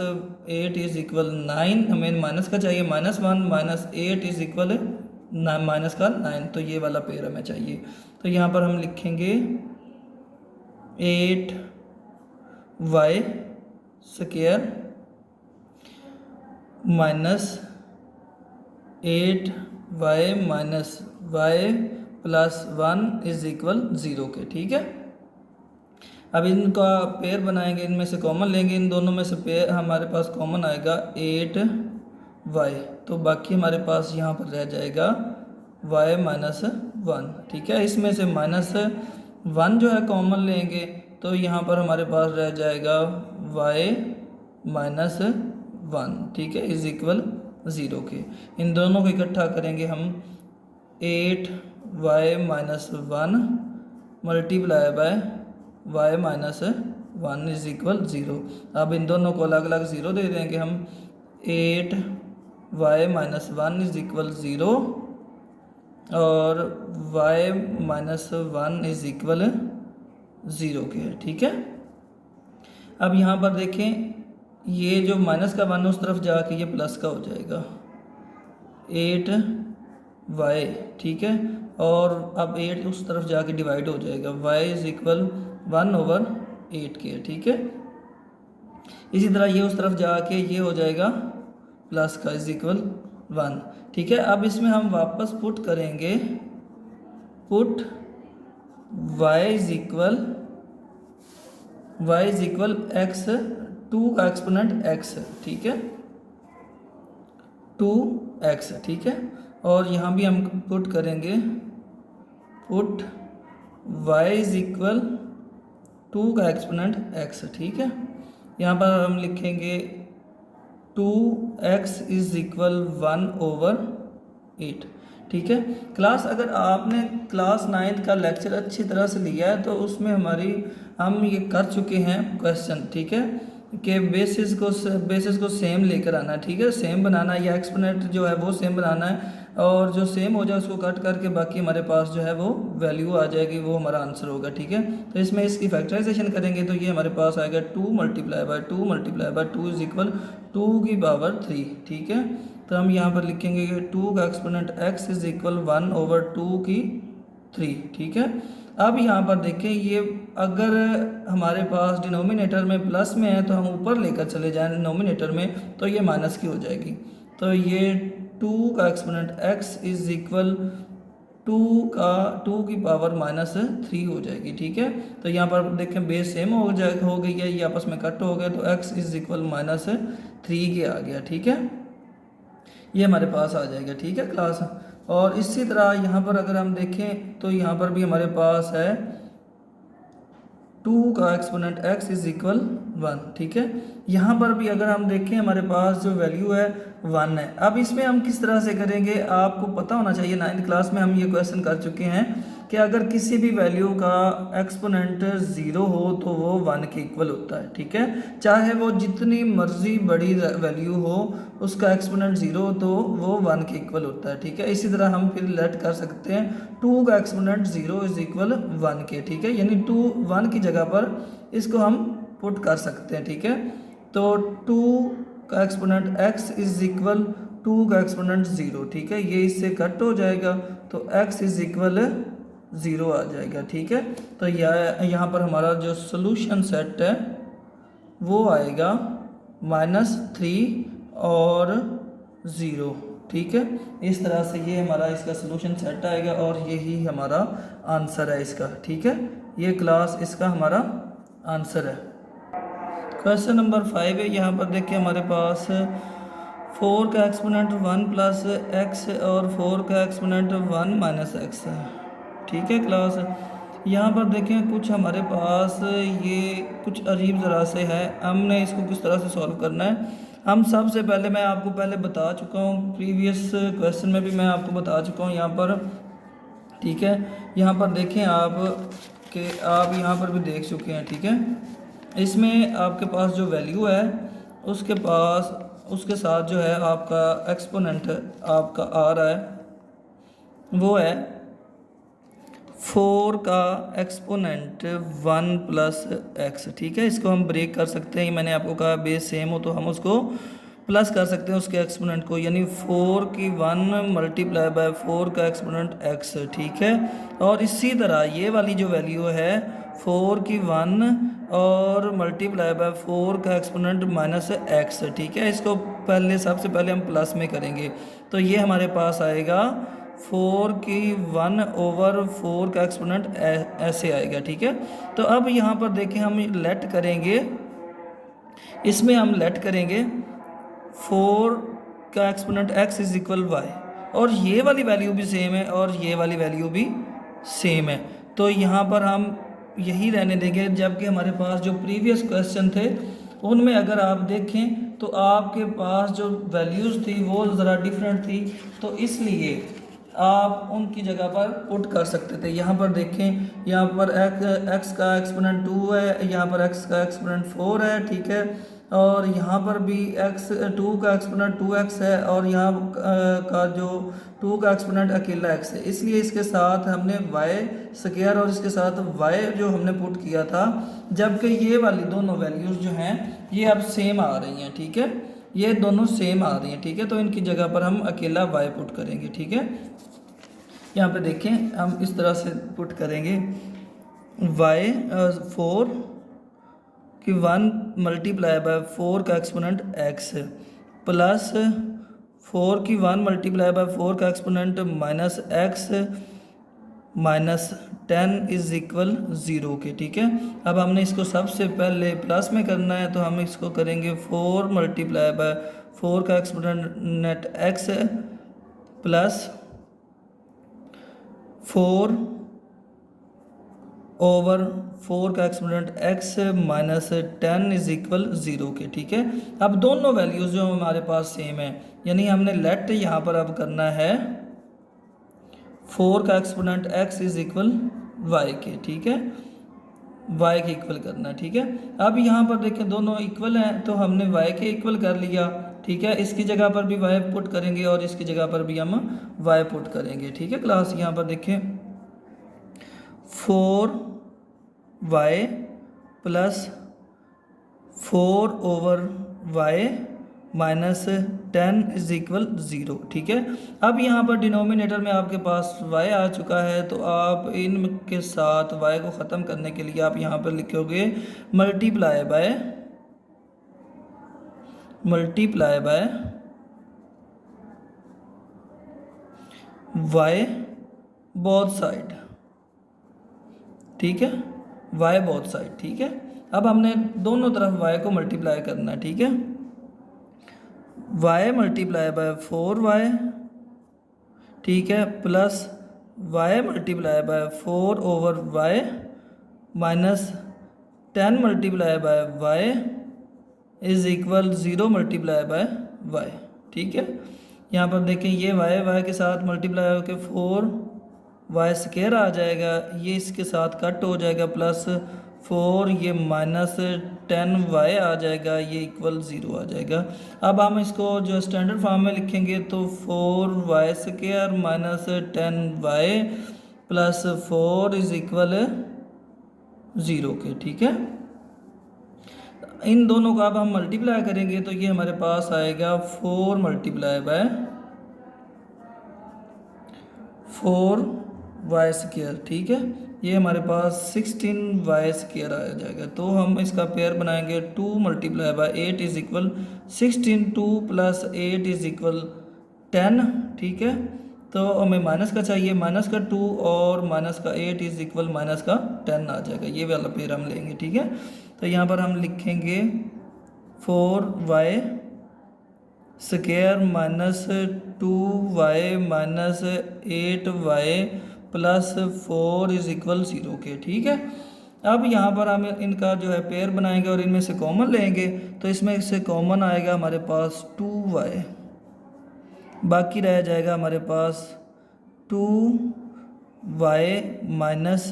8 इज इक्वल 9, हमें माइनस का चाहिए, -1 माइनस 8 इज इक्वल माइनस का 9, तो ये वाला पेयर हमें चाहिए। तो यहाँ पर हम लिखेंगे 8y square minus 8y minus y plus 1 is equal 0 के। ठीक है, अब इनका पेयर बनाएंगे, इनमें से कॉमन लेंगे, इन दोनों में से पेयर हमारे पास कॉमन आएगा 8y। तो बाकी हमारे पास यहाँ पर रह जाएगा y माइनस 1। ठीक है, इसमें से माइनस 1 जो है कॉमन लेंगे तो यहाँ पर हमारे पास रह जाएगा y माइनस 1। ठीक है, इज इक्वल 0 के। इन दोनों को इकट्ठा करेंगे हम 8y minus 1 multiply by y minus 1 is equal 0। अब इन दोनों को अलग अलग 0 दे देंगे हम। 8y माइनस 1 इज इक्वल 0 और y माइनस 1 इज इक्वल 0 के है। ठीक है, अब यहाँ पर देखें ये जो माइनस का 1 उस तरफ जाके ये प्लस का हो जाएगा 8y। ठीक है, और अब 8 उस तरफ जाके डिवाइड हो जाएगा, y इज इक्वल 1/8 के। ठीक है, इसी तरह ये उस तरफ जाके ये हो जाएगा प्लस का इज इक्वल 1। ठीक है, अब इसमें हम वापस पुट करेंगे, put y is equal x, 2 का एक्सपोनेंट x। ठीक है, 2x। ठीक है, और यहाँ भी हम पुट करेंगे, पुट y इज इक्वल 2 का एक्सपोनेंट x। ठीक है, यहाँ पर हम लिखेंगे 2x इज इक्वल 1/8। ठीक है, क्लास अगर आपने क्लास 9 का लेक्चर अच्छी तरह से लिया है तो उसमें हम ये कर चुके हैं क्वेश्चन। ठीक है, कि बेसिस को सेम लेकर आना है। ठीक है, सेम बनाना है, या एक्सपोनेंट जो है वो सेम बनाना है, और जो सेम हो जाए उसको कट करके बाकी हमारे पास जो है वो वैल्यू आ जाएगी, वो हमारा आंसर होगा। ठीक है, तो इसमें इसकी फैक्टराइजेशन करेंगे तो ये हमारे पास आएगा 2 मल्टीप्लाई बाय 2 इज इक्वल 2 की पावर 3। ठीक है, तो हम यहाँ पर लिखेंगे कि 2 का एक्सपोनेंट x इज इक्वल 1/2 की 3। ठीक है, अब यहाँ पर देखें ये अगर हमारे पास डिनोमिनेटर में प्लस में है तो हम ऊपर लेकर चले जाएं डिनोमिनेटर में तो ये माइनस की हो जाएगी। तो ये 2 का एक्सपोनेंट x इज इक्वल 2 की पावर माइनस 3 हो जाएगी। ठीक है, तो यहाँ पर देखें बेस सेम हो गई है, ये आपस में कट हो गया तो x इज इक्वल माइनस 3 के आ गया। ठीक है, ये हमारे पास आ जाएगा। ठीक है क्लास, और इसी तरह यहाँ पर अगर हम देखें तो यहाँ पर भी हमारे पास है 2 का एक्सपोनेंट x इज इक्वल 1। ठीक है, यहाँ पर भी अगर हम देखें हमारे पास जो वैल्यू है 1 है। अब इसमें हम किस तरह से करेंगे आपको पता होना चाहिए, 9th क्लास में हम ये क्वेश्चन कर चुके हैं कि अगर किसी भी वैल्यू का एक्सपोनेंट 0 हो तो वो 1 के इक्वल होता है। ठीक है, चाहे वो जितनी मर्जी बड़ी वैल्यू हो उसका एक्सपोनेंट 0 हो तो वो 1 के इक्वल होता है। ठीक है, इसी तरह हम फिर लेट कर सकते हैं 2 का एक्सपोनेंट 0 इज इक्वल 1 के। ठीक है, यानी 1 की जगह पर इसको हम पुट कर सकते हैं। ठीक है, तो 2 का एक्सपोनेंट x इज इक्वल 2 का एक्सपोनेंट 0। ठीक है, ये इससे कट हो जाएगा तो x इज इक्वल 0 आ जाएगा। ठीक है, तो यहाँ पर हमारा जो सोल्यूशन सेट है वो आएगा -3 और 0। ठीक है, इस तरह से ये हमारा इसका सोल्यूशन सेट आएगा और यही हमारा आंसर है इसका। ठीक है, ये क्लास इसका हमारा आंसर है। क्वेश्चन नंबर 5 है, यहाँ पर देखिए हमारे पास 4 का एक्सपोनेंट 1 प्लस x और 4 का एक्सपोनेंट 1 माइनस x है। ठीक है क्लास, यहाँ पर देखें कुछ हमारे पास ये कुछ अजीब तरह से है, हमने इसको किस तरह से सॉल्व करना है। हम सबसे पहले मैं आपको पहले बता चुका हूँ, प्रीवियस क्वेश्चन में भी मैं आपको बता चुका हूँ यहाँ पर। ठीक है, यहाँ पर देखें आप कि आप यहाँ पर भी देख चुके हैं। ठीक है, इसमें आपके पास जो वैल्यू है उसके साथ जो है आपका एक्सपोनेंट आपका आ रहा है वो है 4 का एक्सपोनेंट 1 प्लस x। ठीक है, इसको हम ब्रेक कर सकते हैं, मैंने आपको कहा बेस सेम हो तो हम उसको प्लस कर सकते हैं उसके एक्सपोनेंट को, यानी 4 की 1 मल्टीप्लाई बाय 4 का एक्सपोनेंट x। ठीक है, और इसी तरह ये वाली जो वैल्यू है 4 की 1 और मल्टीप्लाई बाय 4 का एक्सपोनेंट माइनस x। ठीक है, इसको सबसे पहले हम प्लस में करेंगे तो ये हमारे पास आएगा 4 की 1/4 का एक्सपोनेंट ऐसे आएगा। ठीक है, तो अब यहाँ पर देखें हम लेट करेंगे, इसमें हम लेट करेंगे 4 का exponent x is equal y, और ये वाली वैल्यू भी सेम है और ये वाली वैल्यू भी सेम है। तो यहाँ पर हम यही रहने देंगे, जबकि हमारे पास जो प्रीवियस क्वेश्चन थे उनमें अगर आप देखें तो आपके पास जो वैल्यूज़ थी वो ज़रा डिफरेंट थी, तो इसलिए आप उनकी जगह पर पुट कर सकते थे। यहाँ पर देखें, यहाँ पर x का एक्सपोनेंट 2 है, यहाँ पर x का एक्सपोनेंट 4 है, ठीक है, और यहाँ पर भी x 2 का एक्सपोनेंट 2x है, और यहाँ का जो 2 का एक्सपोनेंट अकेला x है, इसलिए इसके साथ हमने y स्क्वायर और इसके साथ y जो हमने पुट किया था, जबकि ये वाली दोनों वैल्यूज़ जो हैं ये अब सेम आ रही हैं, ठीक है, ये दोनों सेम आ रही हैं, ठीक है, तो इनकी जगह पर हम अकेला y पुट करेंगे, ठीक है। यहाँ पे देखें हम इस तरह से पुट करेंगे y 4 कि 1 मल्टीप्लाई बाय 4 का एक्सपोनेंट x है, प्लस 4 की 1 मल्टीप्लाई बाय 4 का exponent minus x minus 10 is equal 0 के, ठीक है। अब हमने इसको सबसे पहले प्लस में करना है, तो हम इसको करेंगे 4 मल्टीप्लाई बाय 4 का एक्सपोनेंट x है, प्लस 4 ओवर 4 का exponent x minus 10 is equal 0 के, ठीक है। अब दोनों वैल्यूज़ जो हमारे पास सेम है, यानी हमने लेट यहाँ पर अब करना है 4 का exponent x is equal y के, ठीक है, y के इक्वल करना है, ठीक है। अब यहाँ पर देखें दोनों इक्वल हैं, तो हमने y के इक्वल कर लिया, ठीक है, इसकी जगह पर भी y पुट करेंगे और इसकी जगह पर भी हम y पुट करेंगे, ठीक है। क्लास यहाँ पर देखें 4y plus 4 over y minus 10 is equal 0, ठीक है। अब यहाँ पर डिनोमिनेटर में आपके पास y आ चुका है, तो आप इनके साथ y को ख़त्म करने के लिए आप यहाँ पर लिखोगे multiply by y both side, ठीक है, y बोथ साइड, ठीक है। अब हमने दोनों तरफ y को मल्टीप्लाई करना है, ठीक है, y मल्टीप्लाई बाय 4y, ठीक है, plus y multiply bye 4 over y minus 10 multiply by y is equal 0 multiply by y, ठीक है। यहाँ पर देखें ये y के साथ मल्टीप्लाई होकर 4y स्क्वायर आ जाएगा, ये इसके साथ कट हो जाएगा, प्लस 4 ये माइनस 10y आ जाएगा, ये इक्वल 0 आ जाएगा। अब हम इसको जो स्टैंडर्ड फॉर्म में लिखेंगे तो 4y square minus 10y plus 4 is equal 0 के, ठीक है। इन दोनों का अब हम मल्टीप्लाई करेंगे तो ये हमारे पास आएगा 4 मल्टीप्लाई बाय 4y स्क्वायर, ठीक है, ये हमारे पास 16y स्क्वायर आ जाएगा। तो हम इसका पेयर बनाएंगे 2 multiply by 8 is equal 16, 2 plus 8 is equal 10, ठीक है। तो हमें माइनस का चाहिए, माइनस का 2 और माइनस का 8 इज इक्वल माइनस का 10 आ जाएगा, ये वाला पेयर हम लेंगे, ठीक है। तो यहाँ पर हम लिखेंगे 4y square minus 2y minus 8y plus 4 is equal 0 के, ठीक है। अब यहाँ पर हम इनका जो है पेयर बनाएंगे और इनमें से कॉमन लेंगे, तो इसमें से कॉमन आएगा हमारे पास 2y, बाकी रह जाएगा हमारे पास 2y माइनस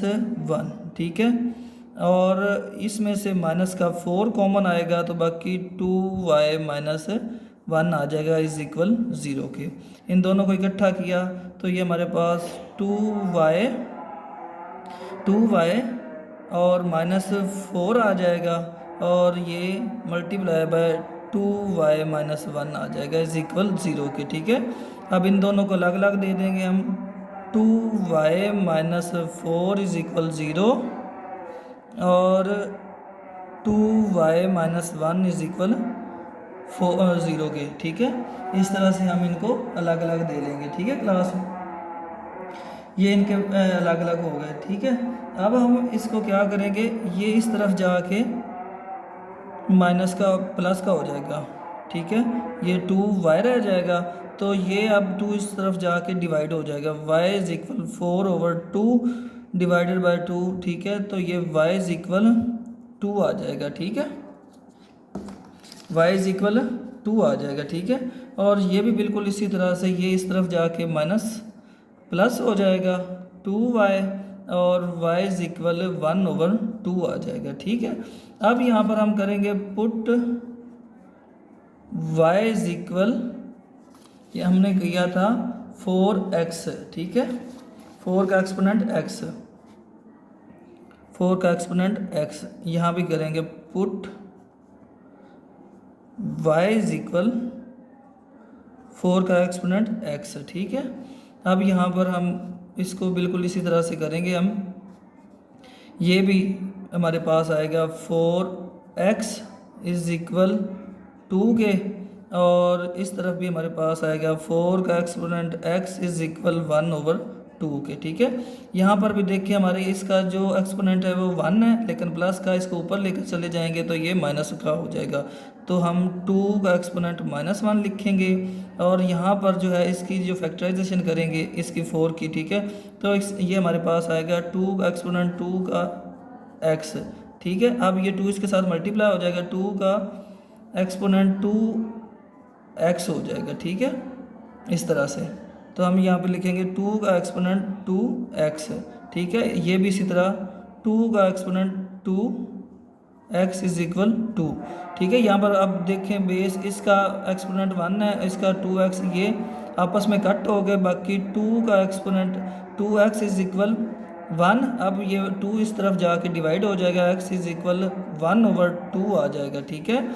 1, ठीक है, और इसमें से माइनस का 4 कॉमन आएगा, तो बाकी 2y माइनस 1 आ जाएगा इज इक्वल 0 के। इन दोनों को इकट्ठा किया तो ये हमारे पास 2y और माइनस 4 आ जाएगा, और ये मल्टीप्लाई बाय 2y माइनस 1 आ जाएगा इज इक्वल 0 के, ठीक है। अब इन दोनों को अलग अलग दे देंगे हम, 2y माइनस 4 इज इक्वल 0 और 2y माइनस 1 इज इक्वल 0 के, ठीक है। इस तरह से हम इनको अलग अलग दे लेंगे, ठीक है क्लास, ये इनके अलग अलग हो गए, ठीक है। अब हम इसको क्या करेंगे, ये इस तरफ जाके माइनस का प्लस का हो जाएगा, ठीक है, ये 2y रह जाएगा। तो ये अब 2 इस तरफ जाके डिवाइड हो जाएगा, y is equal 4/2 divided by 2। ठीक है, तो ये y इज इक्वल 2 आ जाएगा। ठीक है, y इज इक्वल 2 आ जाएगा। ठीक है, और ये भी बिल्कुल इसी तरह से ये इस तरफ जाके माइनस प्लस हो जाएगा 2y, और y इज इक्वल 1/2 आ जाएगा। ठीक है, अब यहाँ पर हम करेंगे पुट y इज इक्वल, ये हमने किया था 4x। ठीक है, 4 का एक्सपोनेंट x, 4 का एक्सपोनेंट x, यहाँ भी करेंगे पुट y इज इक्वल 4 का एक्सपोनेंट x। ठीक है, अब यहाँ पर हम इसको बिल्कुल इसी तरह से करेंगे हम, ये भी हमारे पास आएगा 4x इज इक्वल 2 के, और इस तरफ भी हमारे पास आएगा 4 का एक्सपोनेंट x इज इक्वल 1/2 के। ठीक है, यहाँ पर भी देखिए हमारे इसका जो एक्सपोनेंट है वो 1 है, लेकिन प्लस का इसको ऊपर लेकर चले जाएंगे तो ये माइनस का हो जाएगा, तो हम 2 का एक्सपोनेंट -1 लिखेंगे, और यहाँ पर जो है इसकी जो फैक्टराइजेशन करेंगे इसकी 4 की। ठीक है, तो ये हमारे पास आएगा 2 का एक्सपोनेंट 2 का x। ठीक है, अब ये 2 इसके साथ मल्टीप्लाई हो जाएगा, 2 का एक्सपोनेंट 2x हो जाएगा। ठीक है, इस तरह से, तो हम यहाँ पे लिखेंगे 2 का एक्सपोनेंट 2x। ठीक है, ये भी इसी तरह 2 का एक्सपोनेंट 2x इज इक्वल 2। ठीक है, यहाँ पर अब देखें बेस इसका एक्सपोनेंट 1 है, इसका 2x, ये आपस में कट हो गए, बाकी 2 का एक्सपोनेंट 2x इज इक्वल 1। अब ये 2 इस तरफ जाके डिवाइड हो जाएगा, x इज इक्वल 1/2 आ जाएगा। ठीक है,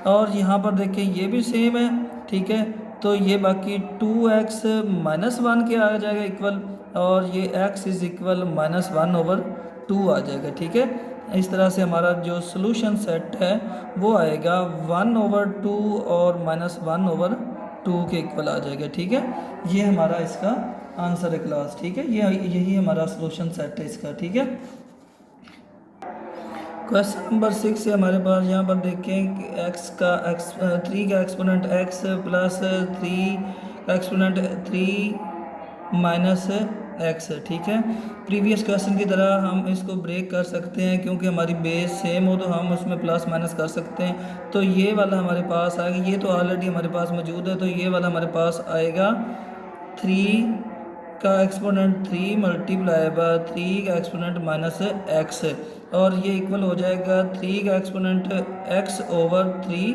और यहाँ पर देखें ये भी सेम है। ठीक है, तो ये बाकी 2x -1 के आ जाएगा इक्वल, और ये x इज इक्वल -1/2 आ जाएगा। ठीक है, इस तरह से हमारा जो सोल्यूशन सेट है वो आएगा 1/2 और -1/2 के इक्वल आ जाएगा। ठीक है, ये हमारा इसका आंसर है क्लास। ठीक है, ये यही हमारा सोल्यूशन सेट है इसका। ठीक है, क्वेश्चन नंबर 6 से हमारे पास यहाँ पर देखें कि 3 का एक्सपोनेंट x प्लस 3 का एक्सपोनेंट 3 माइनस x। ठीक है, प्रीवियस क्वेश्चन की तरह हम इसको ब्रेक कर सकते हैं, क्योंकि हमारी बेस सेम हो तो हम उसमें प्लस माइनस कर सकते हैं। तो ये वाला हमारे पास आएगा, ये तो ऑलरेडी हमारे पास मौजूद है, तो ये वाला हमारे पास आएगा 3 का एक्सपोनेंट 3 मल्टीप्लाई बाय 3 का एक्सपोनेंट -x, और ये इक्वल हो जाएगा 3 का एक्सपोनेंट x/3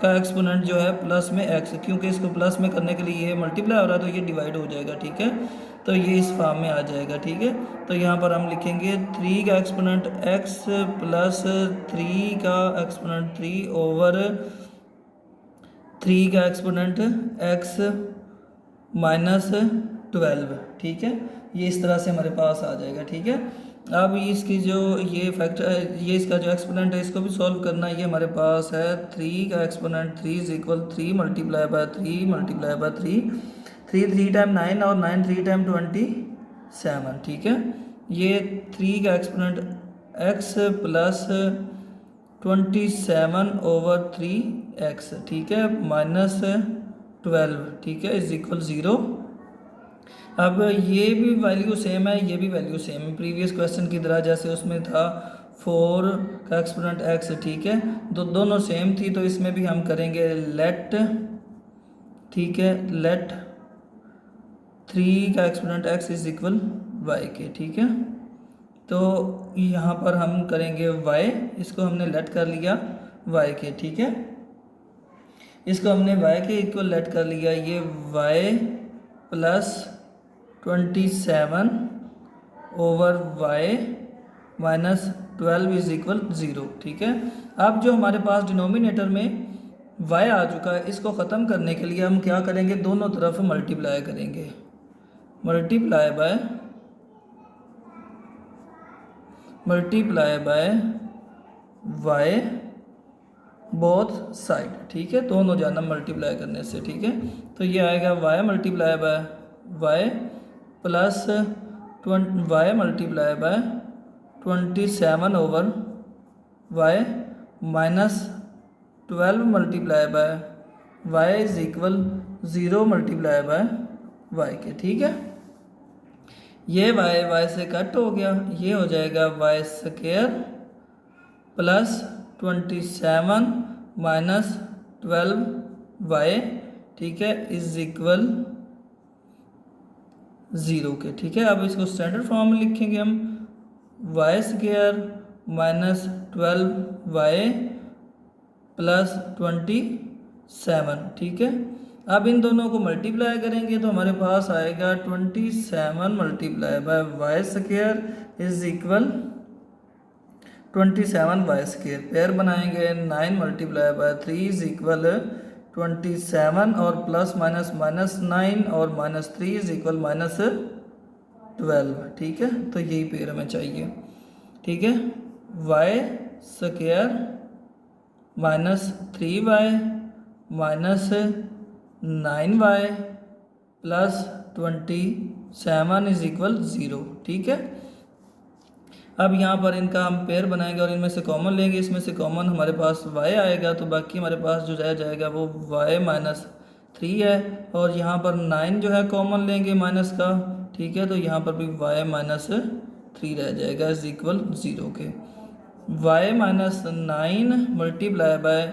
का एक्सपोनेंट जो है प्लस में x, क्योंकि इसको प्लस में करने के लिए ये मल्टीप्लाई हो रहा है तो ये डिवाइड हो जाएगा। ठीक है, तो ये इस फॉर्म में आ जाएगा। ठीक है, तो यहाँ पर हम लिखेंगे 3 का एक्सपोनेंट x प्लस 3 का एक्सपोनेंट 3/3 का एक्सपोनेंट x -12। ठीक है, ये इस तरह से हमारे पास आ जाएगा। ठीक है, अब इसकी जो ये फैक्टर, ये इसका जो एक्सपोनेंट है इसको भी सॉल्व करना है। ये हमारे पास है 3 का exponent 3 is equal 3 multiply by 3 multiply by 3, 3 3 time 9 और 9 3 टाइम 27। ठीक है, ये 3 का एक्सपोनेंट x प्लस 27/3x। ठीक है, -12। ठीक है, इज इक्वल 0। अब ये भी वैल्यू सेम है, ये भी वैल्यू सेम है प्रीवियस क्वेश्चन की तरह, जैसे उसमें था 4 का एक्सपोनेंट x। ठीक है, दोनों सेम थी, तो इसमें भी हम करेंगे लेट। ठीक है, लेट 3 का exponent x is equal y के। ठीक है, तो यहाँ पर हम करेंगे y, इसको हमने लेट कर लिया y के। ठीक है, इसको हमने y के इक्वल लेट कर लिया, ये y plus 27/y -12 is equal 0। ठीक है, अब जो हमारे पास डिनोमिनेटर में y आ चुका है, इसको ख़त्म करने के लिए हम क्या करेंगे, दोनों तरफ मल्टीप्लाई करेंगे, multiply by y both side. ठीक है, दोनों जानब मल्टीप्लाई करने से। ठीक है, तो ये आएगा y multiply by y plus y multiply by 27/y 12 multiply by y is equal 0 multiply by y के। ठीक है, ये वाई वाई से कट हो गया, ये हो जाएगा y square plus 27 minus 12 y, ठीक है, इज इक्वल 0 के। ठीक है, अब इसको स्टैंडर्ड फॉर्म में लिखेंगे हम, y square minus 12 y plus 27। ठीक है, अब इन दोनों को मल्टीप्लाई करेंगे तो हमारे पास आएगा 27 multiply by y square is equal 27 y square. Pair बनाएंगे 9 मल्टीप्लाई बाय 3 इज इक्वल 27 और प्लस माइनस माइनस 9 और माइनस 3 इज इक्वल माइनस 12। ठीक है, तो यही पेयर हमें चाहिए। ठीक है, y square minus 3y minus 9y plus 27 is equal 0। ठीक है, अब यहाँ पर इनका हम पेयर बनाएंगे और इनमें से कॉमन लेंगे, इसमें से कॉमन हमारे पास y आएगा, तो बाकी हमारे पास जो रह जाएगा वो y माइनस 3 है, और यहाँ पर 9 जो है कॉमन लेंगे माइनस का। ठीक है, तो यहाँ पर भी y माइनस 3 रह जाएगा इज इक्वल 0 के। y minus 9 multiply by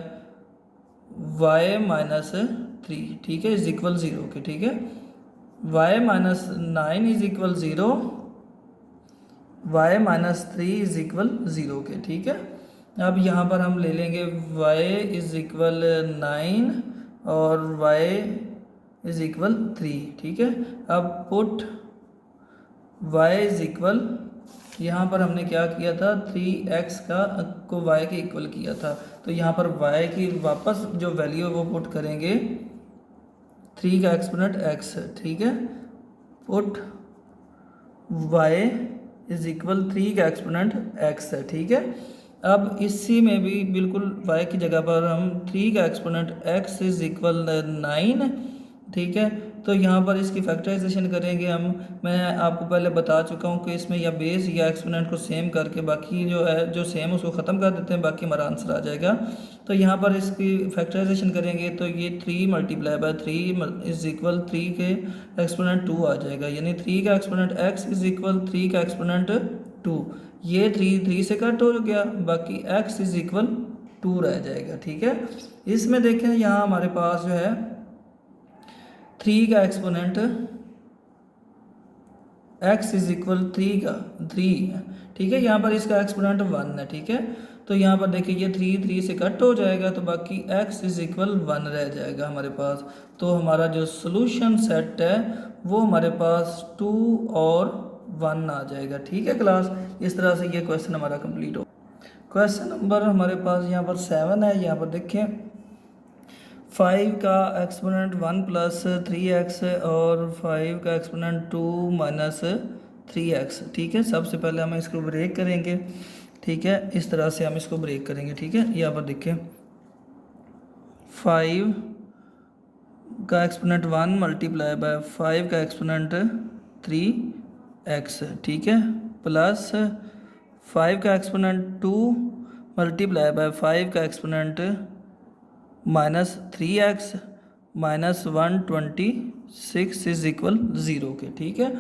y minus 3, ठीक है, इज इक्वल 0 के। ठीक है, y minus 9 is equal 0, y minus 3 is equal 0 के। ठीक है, अब यहाँ पर हम ले लेंगे y इज इक्वल 9 और y इज इक्वल 3। ठीक है, अब पुट y इज इक्वल, यहाँ पर हमने क्या किया था, 3x को y के इक्वल किया था, तो यहाँ पर y की वापस जो वैल्यू है वो पुट करेंगे 3 का एक्सपोनेंट x। ठीक है, पुट y इज इक्वल 3 का एक्सपोनेंट x है। ठीक है, अब इसी में भी बिल्कुल y की जगह पर हम 3 का एक्सपोनेंट x इज इक्वल 9। ठीक है, तो यहाँ पर इसकी फैक्टराइजेशन करेंगे हम। मैं आपको पहले बता चुका हूँ कि इसमें या बेस या एक्सपोनेंट को सेम करके बाकी जो है जो सेम उसको ख़त्म कर देते हैं, बाकी हमारा आंसर आ जाएगा। तो यहाँ पर इसकी फैक्टराइजेशन करेंगे तो ये 3 मल्टीप्लाई बाय 3 इज इक्वल 3 के एक्सपोनेंट 2 आ जाएगा, यानी 3 का एक्सपोनेंट x इज इक्वल 3 का एक्सपोनेंट 2। ये 3 से कट हो गया, बाकी x इज इक्वल 2 रह जाएगा। ठीक है, इसमें देखें यहाँ हमारे पास जो है 3 का एक्सपोनेंट x इज इक्वल 3 का 3 है। ठीक है, यहाँ पर इसका एक्सपोनेंट 1 है। ठीक है, तो यहाँ पर देखिए ये 3 से कट हो जाएगा, तो बाकी x इज इक्वल 1 रह जाएगा हमारे पास। तो हमारा जो सोल्यूशन सेट है वो हमारे पास 2 और 1 आ जाएगा। ठीक है क्लास, इस तरह से ये क्वेश्चन हमारा कंप्लीट हो। क्वेश्चन नंबर हमारे पास यहाँ पर 7 है। यहाँ पर देखें 5 का एक्सपोनेंट 1 प्लस 3x और 5 का एक्सपोनेंट 2 माइनस 3x। ठीक है, सबसे पहले हम इसको ब्रेक करेंगे। ठीक है, इस तरह से हम इसको ब्रेक करेंगे। ठीक है, यहाँ पर देखें 5 का एक्सपोनेंट 1 मल्टीप्लाई बाय 5 का एक्सपोनेंट 3x। ठीक है, प्लस 5 का एक्सपोनेंट 2 मल्टीप्लाई बाय 5 का exponent minus 3x minus 126 is equal 0 के। ठीक है,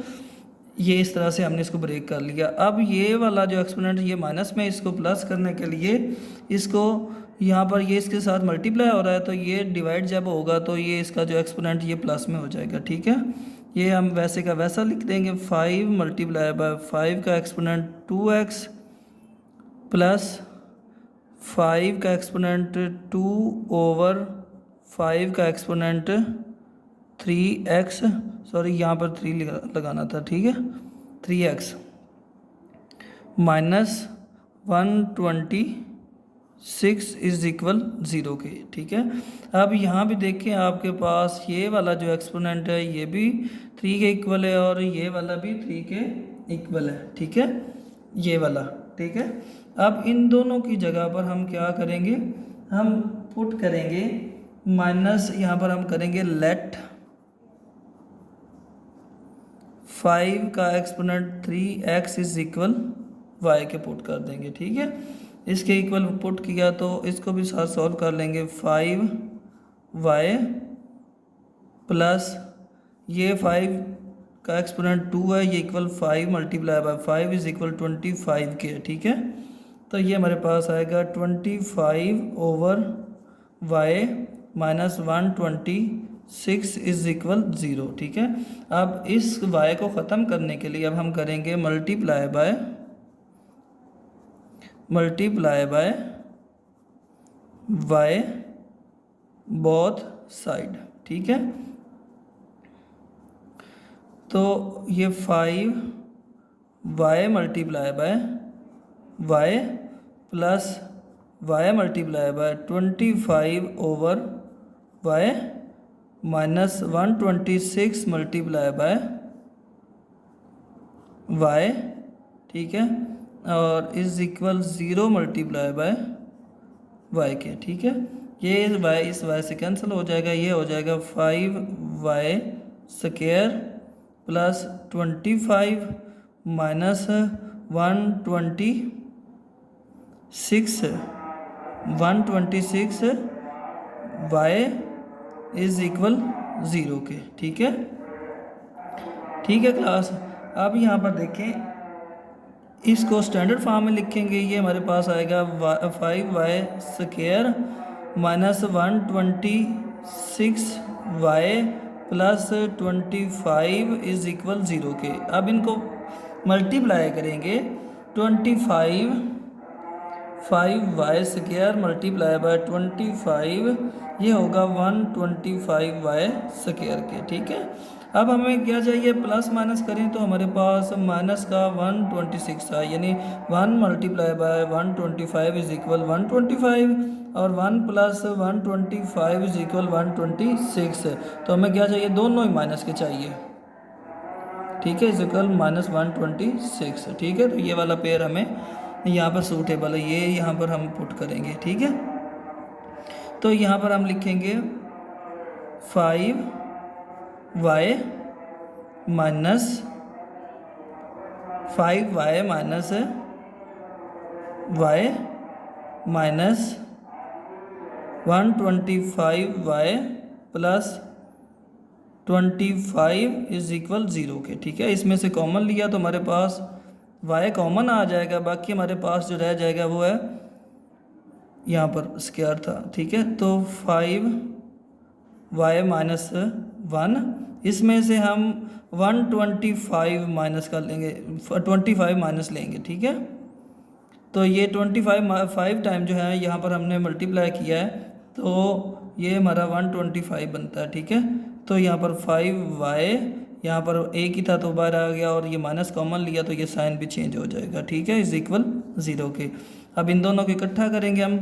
ये इस तरह से हमने इसको ब्रेक कर लिया। अब ये वाला जो एक्सपोनेंट ये माइनस में, इसको प्लस करने के लिए इसको यहाँ पर ये इसके साथ मल्टीप्लाई हो रहा है, तो ये डिवाइड जब होगा तो ये इसका जो एक्सपोनेंट ये प्लस में हो जाएगा। ठीक है, ये हम वैसे का वैसा लिख देंगे, 5 मल्टीप्लाई बाय 5 का एक्सपोनेंट 2x प्लस 5 का एक्सपोनेंट 2 ओवर 5 का एक्सपोनेंट 3x, सॉरी यहाँ पर 3 लगाना था। ठीक है, 3x माइनस 126 इज इक्वल 0 के। ठीक है, अब यहाँ भी देखें आपके पास ये वाला जो एक्सपोनेंट है ये भी 3 के इक्वल है और ये वाला भी 3 के इक्वल है। ठीक है, ये वाला। ठीक है, अब इन दोनों की जगह पर हम क्या करेंगे, हम पुट करेंगे माइनस, यहाँ पर हम करेंगे लेट 5 का exponent 3x is equal y के पुट कर देंगे। ठीक है, इसके इक्वल पुट किया तो इसको भी साथ सॉल्व कर लेंगे। 5y प्लस ये 5 का एक्सपोनेंट 2 है, ये equal 5 multiply by 5 is equal 25 के। ठीक है, तो ये हमारे पास आएगा 25 over y minus 126 is equal 0। ठीक है, अब इस y को ख़त्म करने के लिए अब हम करेंगे multiply by y both side. ठीक है, तो ये 5y multiply by y plus y multiply bye 25 over y minus 126 multiply by y। ठीक है, और is equal 0 multiply by y के। ठीक है, ये y इस y से कैंसिल हो जाएगा, ये हो जाएगा 5y square plus 25 minus 126 y is equal 0 के। ठीक है, क्लास। अब यहाँ पर देखें, इसको स्टैंडर्ड फॉर्म में लिखेंगे, ये हमारे पास आएगा 5y square minus 126y plus 25 is equal 0 के। अब इनको मल्टीप्लाई करेंगे, 5y स्क्वायर मल्टीप्लाई बाय 25, ये होगा 125y स्क्वायर के। ठीक है, अब हमें क्या चाहिए, प्लस माइनस करें तो हमारे पास माइनस का 126 है, यानी 1 मल्टीप्लाई बाय 125 इज इक्वल 125 और 1 प्लस 125 इज इक्वल 126। तो हमें क्या चाहिए, दोनों ही माइनस के चाहिए। ठीक है, इज इक्वल माइनस 126। ठीक है, तो ये वाला पेयर हमें यहाँ पर सूटेबल है, ये यहाँ पर हम पुट करेंगे। ठीक है, तो यहाँ पर हम लिखेंगे 5y minus 5y minus y minus 125y plus 25 is equal 0 के। ठीक है, इसमें से कॉमन लिया तो हमारे पास y कॉमन आ जाएगा, बाकी हमारे पास जो रह जाएगा वो है यहाँ पर स्क्वायर था। ठीक है, तो 5y माइनस 1, इसमें से हम 125 माइनस कर लेंगे, 25 माइनस लेंगे। ठीक है, तो ये 5 टाइम जो है यहाँ पर हमने मल्टीप्लाई किया है, तो ये हमारा 125 बनता है। ठीक है, तो यहाँ पर 5y, यहाँ पर एक ही था तो बाहर आ गया, और ये माइनस कॉमन लिया तो ये साइन भी चेंज हो जाएगा। ठीक है, इज इक्वल 0 के। अब इन दोनों को इकट्ठा करेंगे हम,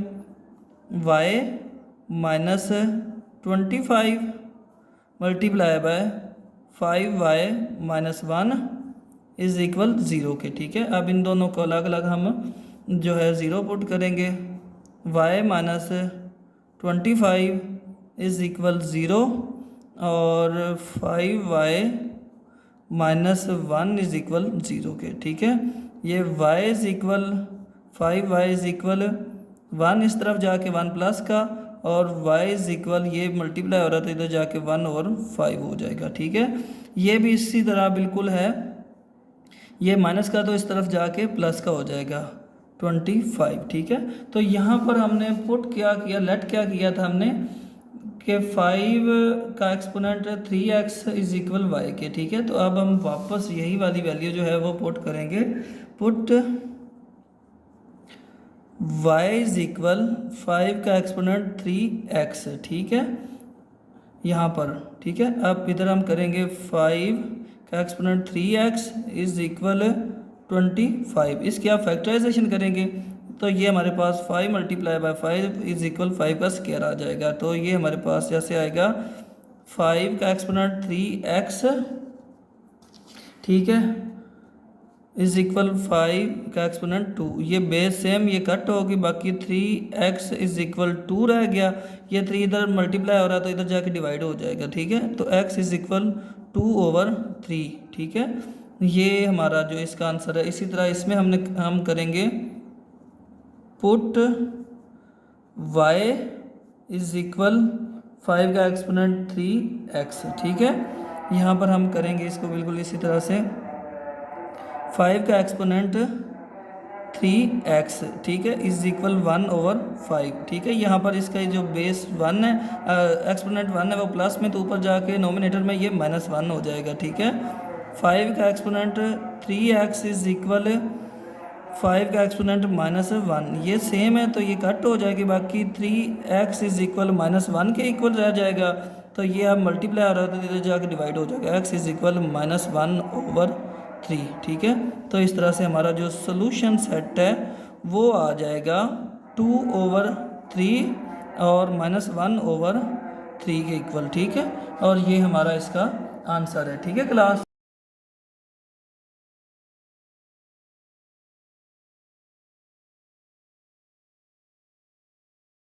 y minus 25 multiply by 5y minus 1 is equal 0 के। ठीक है, अब इन दोनों को अलग अलग हम जो है 0 पुट करेंगे, y माइनस 25 इज इक्वल 0 और 5y माइनस 1 इज इक्वल 0 के। ठीक है, ये y is equal 5y is equal 1 इस तरफ जाके 1 प्लस का, और y इज इक्वल ये मल्टीप्लाई हो रहा था इधर जाके 1 और 5 हो जाएगा। ठीक है, ये भी इसी तरह बिल्कुल है, ये माइनस का तो इस तरफ जाके प्लस का हो जाएगा 25। ठीक है, तो यहाँ पर हमने पुट क्या किया, लेट क्या किया था हमने कि 5 का exponent 3x is equal y के। ठीक है, तो अब हम वापस यही वाली वैल्यू जो है वो पुट करेंगे, पुट y इज इक्वल 5 का एक्सपोनेंट 3x। ठीक है, यहाँ पर। ठीक है, अब इधर हम करेंगे 5 का एक्सपोनेंट 3x इज इक्वल 25, इसकी आप फैक्टराइजेशन करेंगे तो ये हमारे पास 5 मल्टीप्लाई बाय 5 इज इक्वल 5 का स्क्वायर आ जाएगा। तो ये हमारे पास जैसे आएगा 5 का एक्सपोनेंट 3x, ठीक है, इज इक्वल 5 का एक्सपोनेंट 2। ये बेस सेम ये कट होगी, बाकी 3x इज इक्वल 2 रह गया, ये 3 इधर मल्टीप्लाई हो रहा है तो इधर जाके डिवाइड हो जाएगा। ठीक है, तो x इज इक्वल 2/3। ठीक है, ये हमारा जो इसका आंसर है। इसी तरह इसमें हम करेंगे पुट y इज इक्वल 5 का एक्सपोनेंट 3x, ठीक है। यहाँ पर हम करेंगे इसको बिल्कुल इसी तरह से, 5 का एक्सपोनेंट 3x, ठीक है, इज इक्वल 1/5, ठीक है। यहाँ पर इसका जो बेस 1 है, एक्सपोनेंट 1 है वो प्लस में, तो ऊपर जाके नोमिनेटर में ये -1 हो जाएगा, ठीक है। 5 का एक्सपोनेंट 3x इज इक्वल 5 का एक्सपोनेंट -1, ये सेम है तो ये कट हो जाएगी, बाकी 3x इज इक्वल -1 के इक्वल रह जाएगा, तो ये अब मल्टीप्लाई आ रहा है तो इधर जाके डिवाइड हो जाएगा, x इज इक्वल -1/3, ठीक है। तो इस तरह से हमारा जो सोल्यूशन सेट है वो आ जाएगा 2/3 और -1/3 के इक्वल, ठीक है। और ये हमारा इसका आंसर है, ठीक है क्लास।